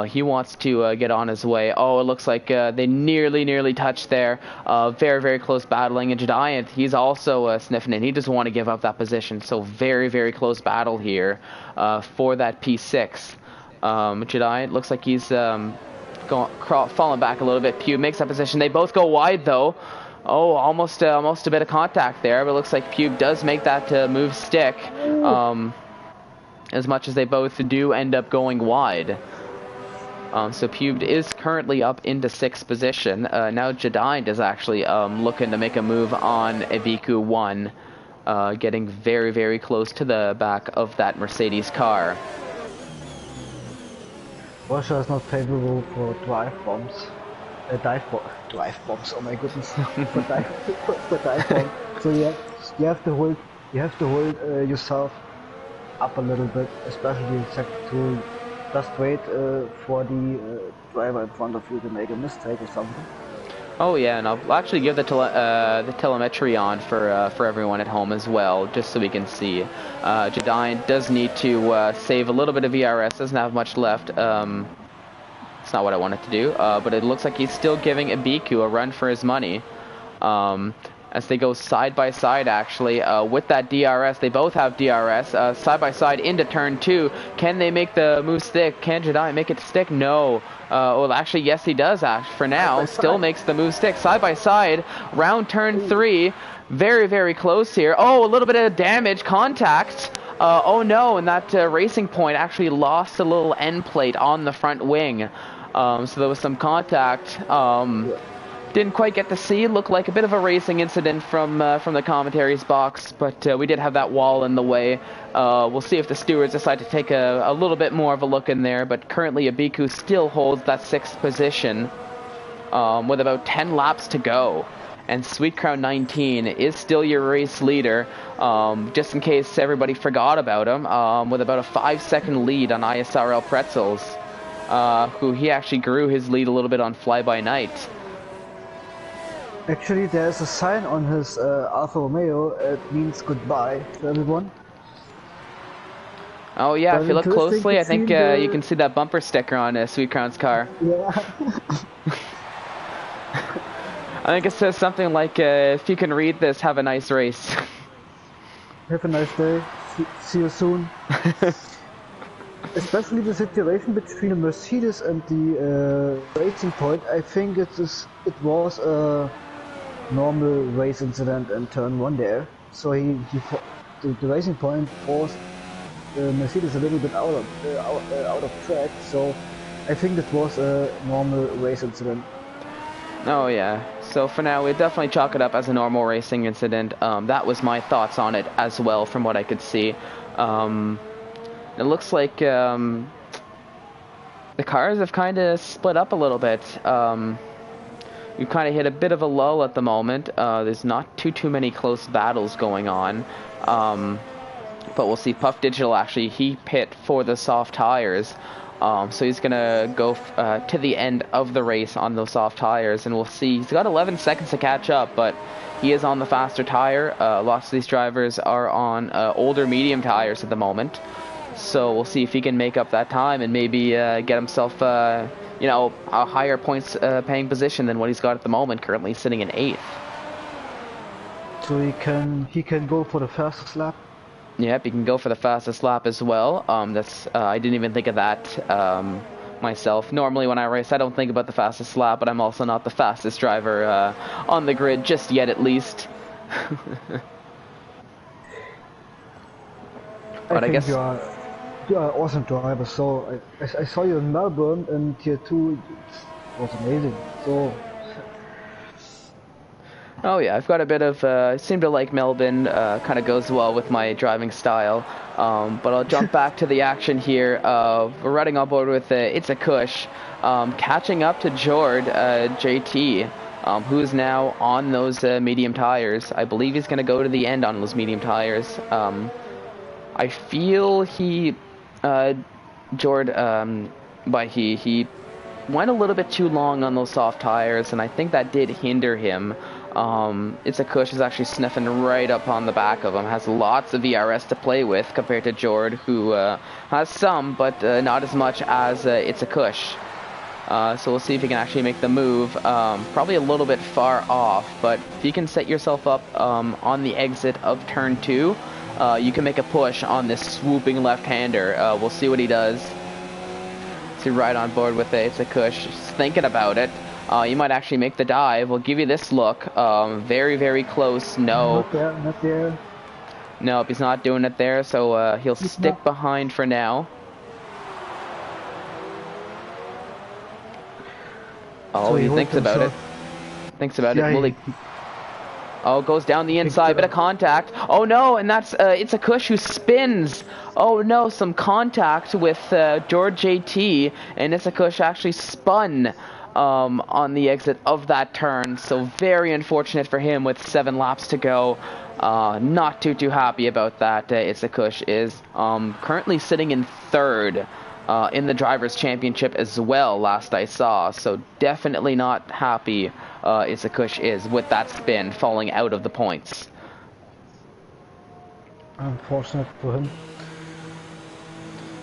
He wants to get on his way. Oh, it looks like they nearly touched there. Very, very close battling. And Giant, he's also sniffing it. He doesn't want to give up that position. So very, very close battle here for that P6. Giant looks like he's falling back a little bit. Pube makes that position. They both go wide, though. Oh, almost a bit of contact there. But it looks like Pube does make that move stick. As much as they both do end up going wide. So Pubed is currently up into 6th position. Now Jedind is actually looking to make a move on Ibiku 1, getting very, very close to the back of that Mercedes car. Russia is not favorable for drive bombs. Drive bombs. Oh my goodness, for dive bombs. So you have to hold yourself up a little bit, especially to just wait for the driver in front of you to make a mistake or something. Oh yeah, and I'll actually give the telemetry on for everyone at home as well, just so we can see. Jedind does need to save a little bit of ERS, doesn't have much left. It's not what I wanted to do, but it looks like he's still giving Ibiku a run for his money. As they go side by side, actually, with that DRS. They both have DRS, side by side into turn 2. Can they make the move stick? Can Jedi make it stick? No. Well, actually, yes, he does, for now. Still makes the move stick. Side by side, round turn 3. Very, very close here. Oh, a little bit of damage, contact. Oh no, and that Racing Point actually lost a little end plate on the front wing. So there was some contact. Didn't quite get to see. Looked like a bit of a racing incident from the commentary's box, but we did have that wall in the way. We'll see if the stewards decide to take a little bit more of a look in there, but currently Ibiku still holds that 6th position with about 10 laps to go. And Sweet Crown 19 is still your race leader, just in case everybody forgot about him, with about a 5-second lead on ISRL Pretzels, who he actually grew his lead a little bit on Fly By Night. Actually, there's a sign on his Alfa Romeo. It means goodbye to everyone. Oh yeah, if you look closely, I think you can see that bumper sticker on Sweet Crown's car. Yeah. I think it says something like, if you can read this, have a nice race. Have a nice day. See you soon. Especially the situation between the Mercedes and the Racing Point, I think it was a normal race incident in turn 1 there. So the Racing Point forced the Mercedes a little bit out of track. So I think it was a normal race incident. Oh yeah, so for now we definitely chalk it up as a normal racing incident. That was my thoughts on it as well from what I could see. It looks like the cars have kind of split up a little bit. We've kind of hit a bit of a lull at the moment. There's not too many close battles going on. But we'll see. Puff Digital actually, he pit for the soft tires. So he's going to go to the end of the race on those soft tires, and we'll see. He's got 11 seconds to catch up, but he is on the faster tire. Lots of these drivers are on older medium tires at the moment. So we'll see if he can make up that time and maybe get himself, a higher points paying position than what he's got at the moment, currently sitting in 8th. So he can go for the fastest lap. Yep, he can go for the fastest lap as well. I didn't even think of that myself. Normally when I race, I don't think about the fastest lap, but I'm also not the fastest driver on the grid just yet, at least. But I guess you are an awesome driver. So I saw you in Melbourne in Tier 2. It was amazing. So. Oh yeah, I've got a bit of, I seem to like Melbourne, kind of goes well with my driving style, but I'll jump back to the action here. We're riding on board with It's a Kush, catching up to Jord, JT, who's now on those medium tires. I believe he's going to go to the end on those medium tires. I feel Jord, but he went a little bit too long on those soft tires, and I think that did hinder him. It's a Kush is actually sniffing right up on the back of him, has lots of VRS to play with compared to Jord, who has some, but not as much as It's a Kush. So we'll see if he can actually make the move. Probably a little bit far off, but if you can set yourself up on the exit of turn 2, you can make a push on this swooping left-hander. We'll see what he does. To ride on board with It's a Kush, just thinking about it. You might actually make the dive. We'll give you this look. Very, very close. No. Not there. Nope, he's not doing it there, so he'll stick behind for now. Oh, So he he holds thinks about it. himself. Thinks about it. Yeah, Will he? Oh, goes down the inside, bit of contact. Oh no, and that's it's a Kush who spins. Oh no, some contact with George JT, and it's a Kush actually spun on the exit of that turn. So very unfortunate for him with 7 laps to go. Not too happy about that. It's a Kush is currently sitting in 3rd. In the Drivers' Championship as well, last I saw. So definitely not happy Isakush is with that spin falling out of the points. unfortunate for him.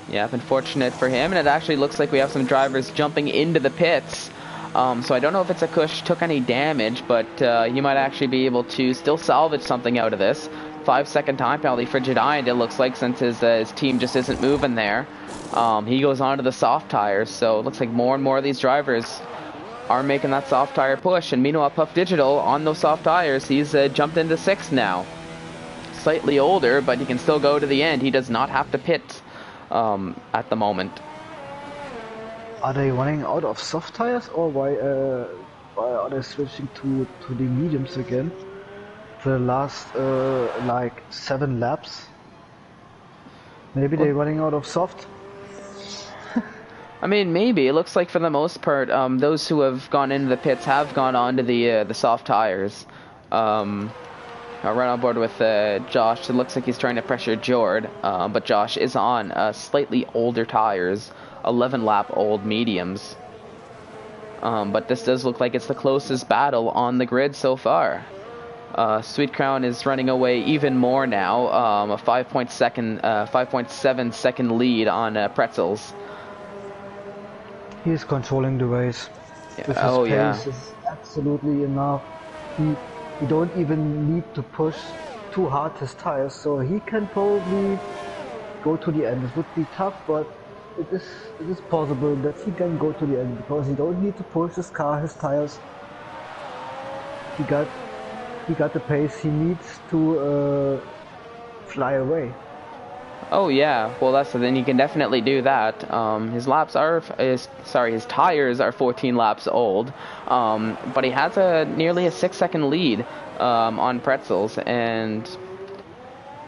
Yeah, unfortunate for him. And it actually looks like we have some drivers jumping into the pits. So I don't know if Isakush took any damage, but he might actually be able to still salvage something out of this. 5-second time penalty for Jediant, it looks like, since his team just isn't moving there. He goes on to the soft tires, so it looks like more and more of these drivers are making that soft tire push. And meanwhile, Puff Digital on those soft tires, he's jumped into 6th now. Slightly older, but he can still go to the end. He does not have to pit at the moment. Are they running out of soft tires, or why are they switching to the mediums again for the last like 7 laps? Maybe they're running out of soft. I mean, maybe. It looks like for the most part, those who have gone into the pits have gone on to the soft tires. Right on board with Josh. It looks like he's trying to pressure Jord, but Josh is on slightly older tires, 11-lap old mediums. But this does look like it's the closest battle on the grid so far. Sweet Crown is running away even more now, a 5.7 second lead on Pretzels. He's controlling the race. Yeah. With his pace is absolutely enough. He don't even need to push too hard his tires, so he can probably go to the end. It would be tough, but it is possible that he can go to the end because he don't need to push his car, his tires. He got the pace he needs to fly away. Oh yeah, well that's the thing. He can definitely do that. His tires are 14 laps old, but he has nearly a 6-second lead on Pretzels, and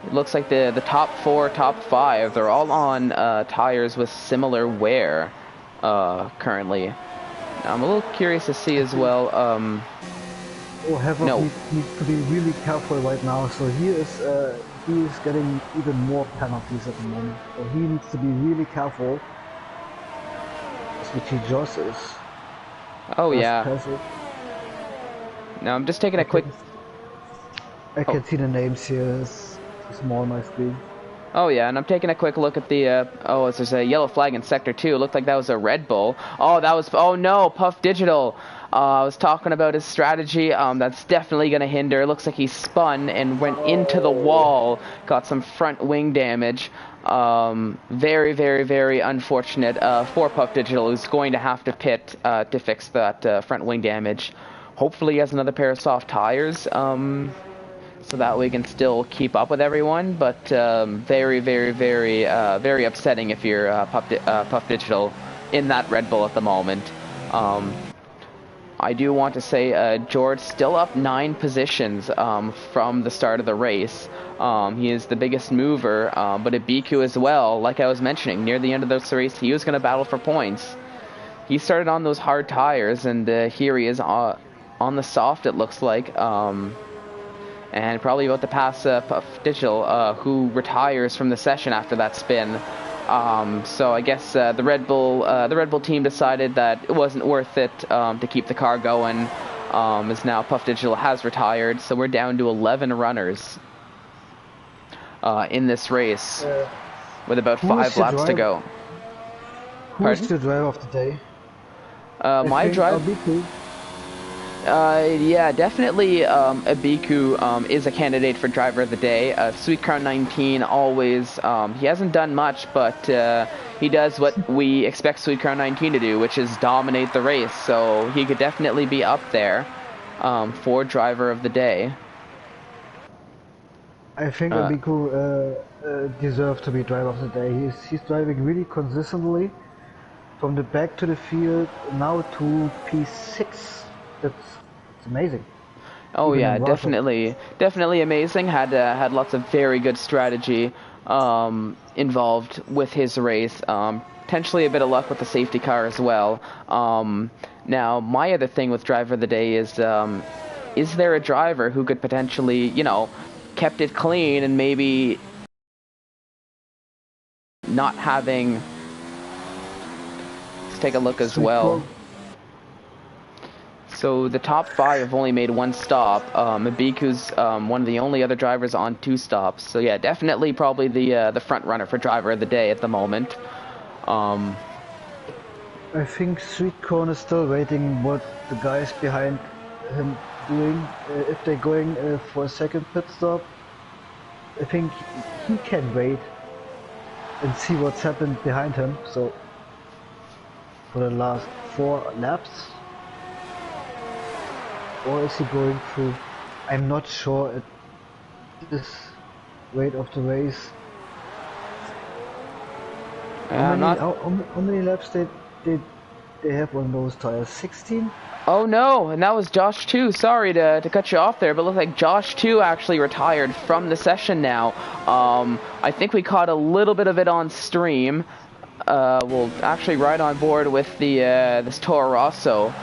it looks like the top 4, top 5, they're all on tires with similar wear currently. Now, I'm a little curious to see as well. Havoc needs to be really careful right now. So he is getting even more penalties at the moment. So he needs to be really careful. Which he just is. Oh yeah. Now I'm just taking a quick. I can see the names here. It's small on my screen. Oh yeah, and I'm taking a quick look at the, there's a yellow flag in Sector 2. It looked like that was a Red Bull. Oh no, Puff Digital. I was talking about his strategy. That's definitely going to hinder. It looks like he spun and went into the wall. Got some front wing damage. Very unfortunate for Puff Digital, who's going to have to pit to fix that front wing damage. Hopefully he has another pair of soft tires. So that we can still keep up with everyone, but very upsetting if you're Puff Digital in that Red Bull at the moment. I do want to say George still up 9 positions from the start of the race. He is the biggest mover, but Ibiku as well, like I was mentioning, near the end of this race, he was going to battle for points. He started on those hard tires, and here he is on the soft, it looks like. And probably about to pass Puff Digital, who retires from the session after that spin. So I guess the Red Bull team decided that it wasn't worth it to keep the car going. As now Puff Digital has retired, so we're down to 11 runners in this race, with about 5 laps to go. Who's your driver of the day? My driver. Yeah, definitely Ibiku is a candidate for driver of the day. Sweet Crown 19 always, he hasn't done much, but he does what we expect Sweet Crown 19 to do, which is dominate the race. So he could definitely be up there for driver of the day. I think Ibiku deserves to be driver of the day. He's driving really consistently. from the back to the field now to P6. It's amazing. Oh Even yeah, in Russia. definitely amazing. Had lots of very good strategy involved with his race. Potentially a bit of luck with the safety car as well. Now, my other thing with driver of the day is there a driver who could potentially, kept it clean and maybe not having. Let's take a look as Street well. call. So the top 5 have only made 1 stop. Mabiku's one of the only other drivers on 2 stops. So yeah, definitely probably the front runner for driver of the day at the moment. I think Street Corn is still waiting what the guys behind him doing. If they're going for a second pit stop, I think he can wait and see what's happened behind him. So for the last 4 laps, or is he going through? I'm not sure at this rate of the race. How many laps they have on those tires? 16? Oh no, and that was Josh 2. Sorry to cut you off there, but it looks like Josh 2 actually retired from the session now. I think we caught a little bit of it on stream. We'll actually ride on board with the this Toro Rosso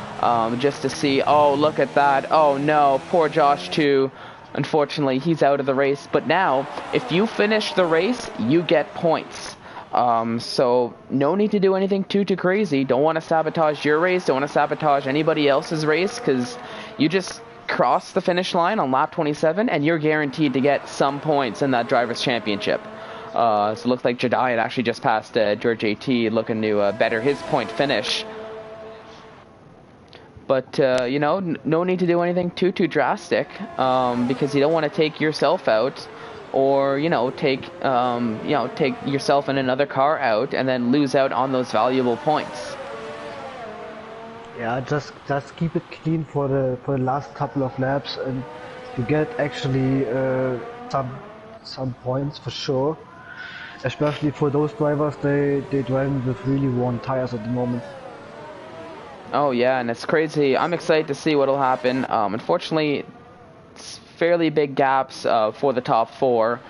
just to see. Oh, look at that. Oh no, poor Josh 2. Unfortunately, he's out of the race. But now, if you finish the race, you get points. So no need to do anything too crazy. Don't want to sabotage your race. Don't want to sabotage anybody else's race, because you just cross the finish line on lap 27 and you're guaranteed to get some points in that driver's championship. So it looks like Jedian actually just passed George AT, looking to better his point finish. But no need to do anything too drastic, because you don't want to take yourself out, or take yourself and another car out and then lose out on those valuable points. Yeah, just keep it clean for the last couple of laps, and you get actually some points for sure. Especially for those drivers, they driving with really worn tires at the moment. Oh yeah, and it's crazy. I'm excited to see what'll happen. Unfortunately, it's fairly big gaps for the top 4,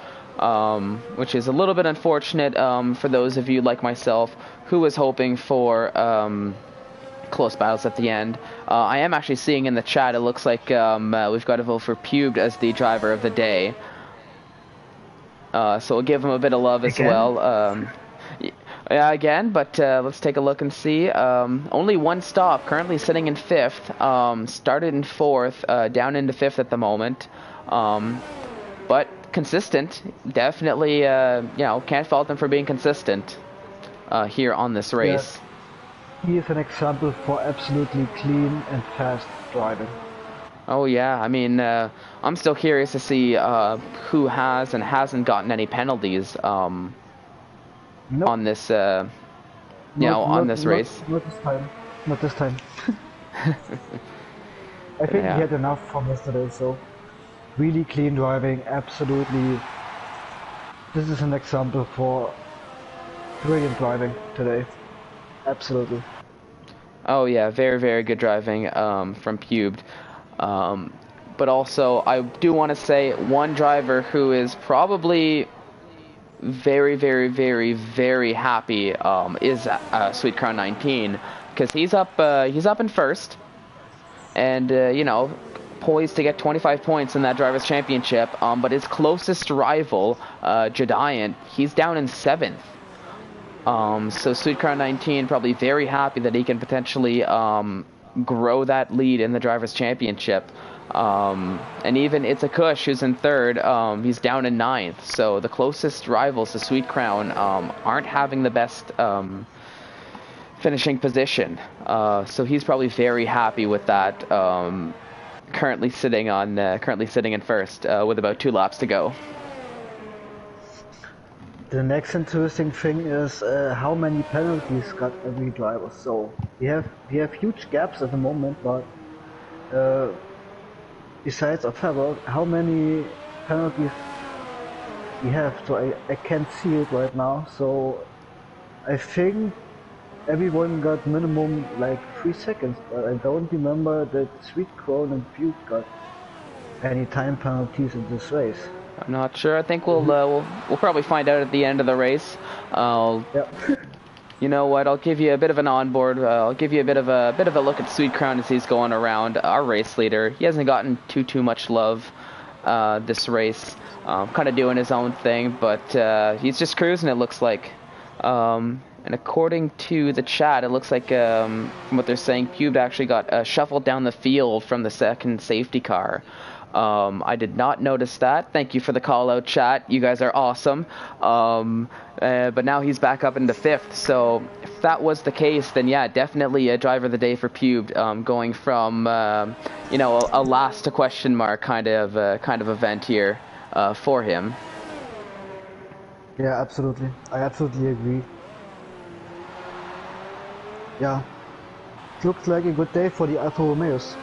which is a little bit unfortunate for those of you like myself who was hoping for close battles at the end. I am actually seeing in the chat, it looks like we've got to vote for Pubed as the driver of the day. So we'll give him a bit of love as well. Yeah, again, but let's take a look and see. Only 1 stop, currently sitting in 5th. Started in 4th, down into 5th at the moment. But consistent. Definitely, can't fault him for being consistent here on this race. Yeah. He is an example for absolutely clean and fast driving. Oh yeah, I mean, I'm still curious to see who has and hasn't gotten any penalties. Nope. On this, on this race. Not this time. Not this time. I think he had enough from yesterday, so really clean driving, absolutely. This is an example for brilliant driving today. Absolutely. Oh yeah, very good driving from Pubed. But also, I do want to say one driver who is probably very happy is Sweet Crown 19, because he's up in 1st, and poised to get 25 points in that drivers championship, but his closest rival, Jedian, he's down in 7th. So Sweet Crown 19 probably very happy that he can potentially grow that lead in the drivers championship. And even It's a Kush, who's in 3rd, he's down in 9th. So the closest rivals to Sweet Crown aren't having the best finishing position. So he's probably very happy with that. Currently sitting in 1st with about 2 laps to go. The next interesting thing is how many penalties got every driver. So we have huge gaps at the moment, but besides of how many penalties we have? So I can't see it right now. So I think everyone got minimum like 3 seconds, but I don't remember that Sweet Crown and Butte got any time penalties in this race. I'm not sure. I think we'll probably find out at the end of the race. Yep. You know what? I'll give you a bit of an onboard. I'll give you a bit of a look at Sweet Crown as he's going around. Our race leader. He hasn't gotten too much love this race. Kind of doing his own thing, but he's just cruising. It looks like. And according to the chat, it looks like from what they're saying, Pube actually got shuffled down the field from the second safety car. I did not notice that. Thank you for the call out, chat. You guys are awesome. But now he's back up into fifth. So if that was the case, then yeah, definitely a driver of the day for Pube, going from a last to question mark kind of event here for him. Yeah, absolutely. I absolutely agree. Yeah, it looks like a good day for the Alfa Romeos.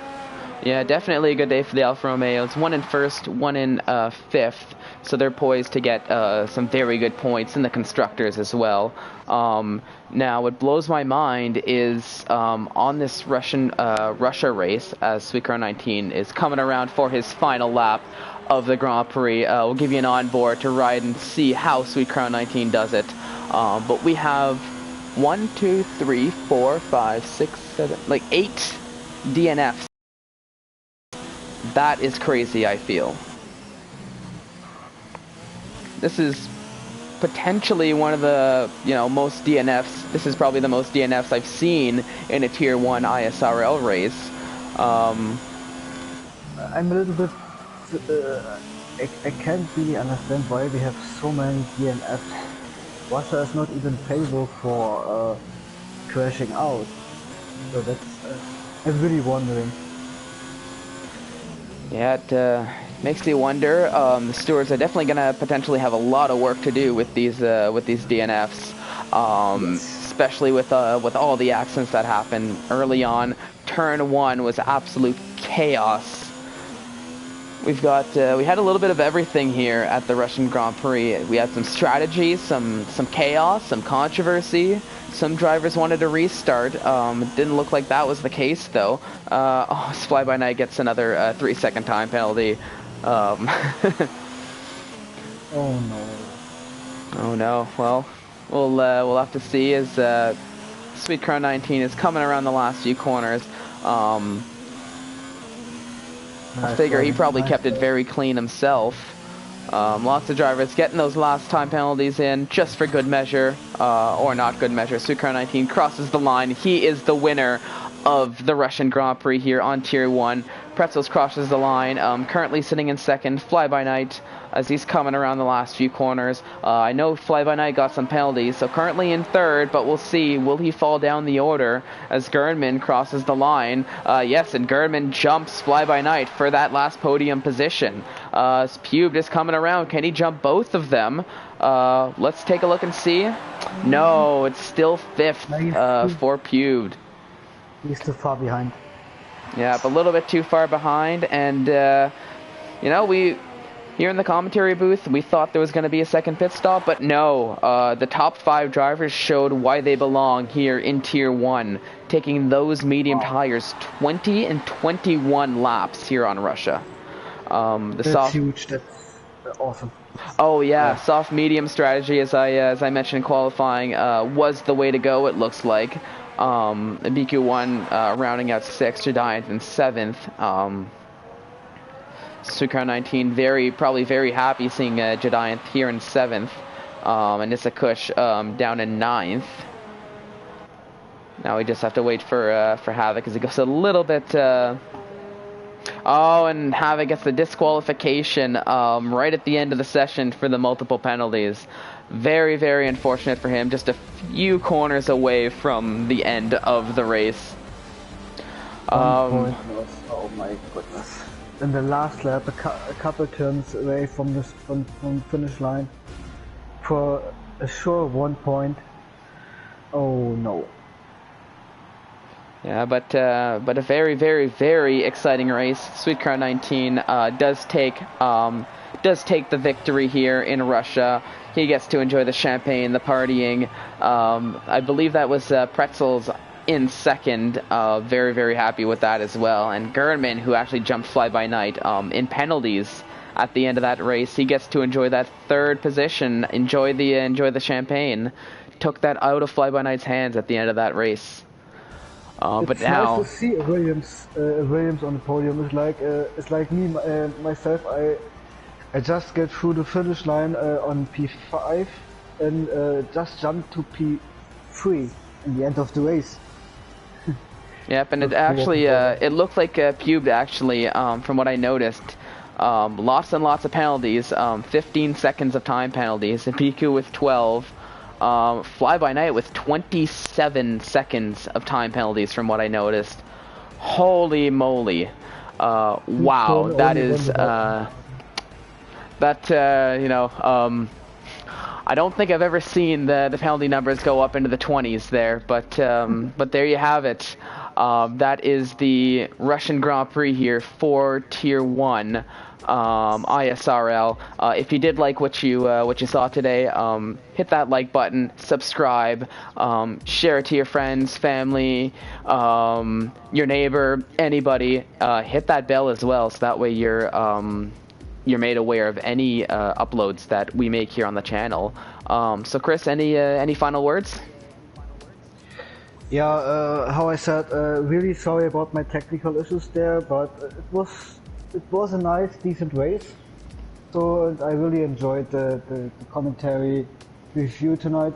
Yeah, definitely a good day for the Alfa Romeos. One in first, one in fifth. So they're poised to get some very good points in the constructors as well. Now, what blows my mind is on this Russia race, as Sweetcar 19 is coming around for his final lap of the Grand Prix. We'll give you an onboard to ride and see how Sweetcar 19 does it. But we have 1, 2, 3, 4, 5, 6, 7, like 8 DNFs. That is crazy, I feel. This is potentially one of the, most DNFs. This is probably the most DNFs I've seen in a Tier 1 ISRL race. I'm a little bit... I can't really understand why we have so many DNFs. Russia is not even favorable for crashing out. So that's... I'm really wondering. Yeah, it makes me wonder. The stewards are definitely going to potentially have a lot of work to do with these DNFs, Yes. especially with all the accidents that happened early on. Turn 1 was absolute chaos. We had a little bit of everything here at the Russian Grand Prix. We had some strategy, some chaos, some controversy. Some drivers wanted to restart. It didn't look like that was the case, though. Fly By Night gets another 3-second time penalty. Oh no. Oh no. Well, we'll have to see as Sweetcar 19 is coming around the last few corners. I figure he probably kept it very clean himself. Lots of drivers getting those last time penalties in just for good measure, or not good measure. Sweetcar 19 crosses the line. He is the winner of the Russian Grand Prix here on Tier 1. Pretzels crosses the line, currently sitting in second. Fly By Night as he's coming around the last few corners. I know Fly By Night got some penalties, so currently in third, but we'll see. Will he fall down the order as Gernman crosses the line? Yes, and Gernman jumps Fly By Night for that last podium position. Pube is coming around. Can he jump both of them? Let's take a look and see. No, it's still fifth for Pube. He's too far behind. Yeah, but a little bit too far behind, and we here in the commentary booth, we thought there was going to be a second pit stop, but no. The top 5 drivers showed why they belong here in Tier 1, taking those medium tires 20 and 21 laps here on Russia. That's huge. That's awesome. Oh yeah, soft medium strategy, as I mentioned in qualifying, was the way to go. It looks like. BQ1 rounding out 6th, Jediant in 7th. Sweetcar 19 probably very happy seeing Jediant here in 7th, and Nissa Kush down in 9th. Now we just have to wait for Havoc as he goes a little bit. Oh, and Havoc gets the disqualification right at the end of the session for the multiple penalties. Very, very unfortunate for him. Just a few corners away from the end of the race. Oh my goodness. In the last lap, a couple turns away from the finish line for a sure 1 point. Oh no. Yeah, but a very, very, very exciting race. Sweetcar 19 does take does take the victory here in Russia. He gets to enjoy the champagne, the partying. I believe that was Pretzels in second. Very, very happy with that as well. And Gernman, who actually jumped fly-by-night in penalties at the end of that race, he gets to enjoy that third position, enjoy the champagne. Took that out of fly-by-night's hands at the end of that race. But it's now, nice to see a Williams on the podium. It's like me myself. I just get through the finish line on P5 and just jumped to P3 in the end of the race. yep, and it actually it looked like Pube actually, from what I noticed, lots and lots of penalties, 15 seconds of time penalties, and PQ with 12. Fly-by-night with 27 seconds of time penalties from what I noticed. Holy moly. Wow, that is, I don't think I've ever seen the penalty numbers go up into the 20s there, but there you have it. That is the Russian Grand Prix here for Tier 1. ISRL. If you did like what you saw today, hit that like button, subscribe, share it to your friends, family, your neighbor, anybody. Hit that bell as well, so that way you're made aware of any uploads that we make here on the channel. So Chris, any final words? Yeah, how I said, really sorry about my technical issues there, but it was a nice, decent race. So I really enjoyed the commentary review tonight.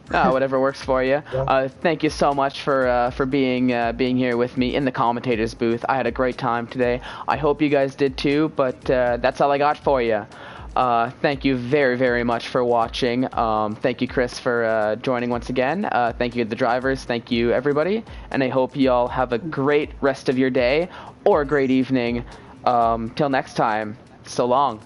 Whatever works for you. Yeah. Thank you so much for being here with me in the commentators booth. I had a great time today. I hope you guys did too. But that's all I got for you. Thank you very, very much for watching. Thank you, Chris, for joining once again. Thank you to the drivers. Thank you, everybody. And I hope you all have a great rest of your day or a great evening. Till next time, so long.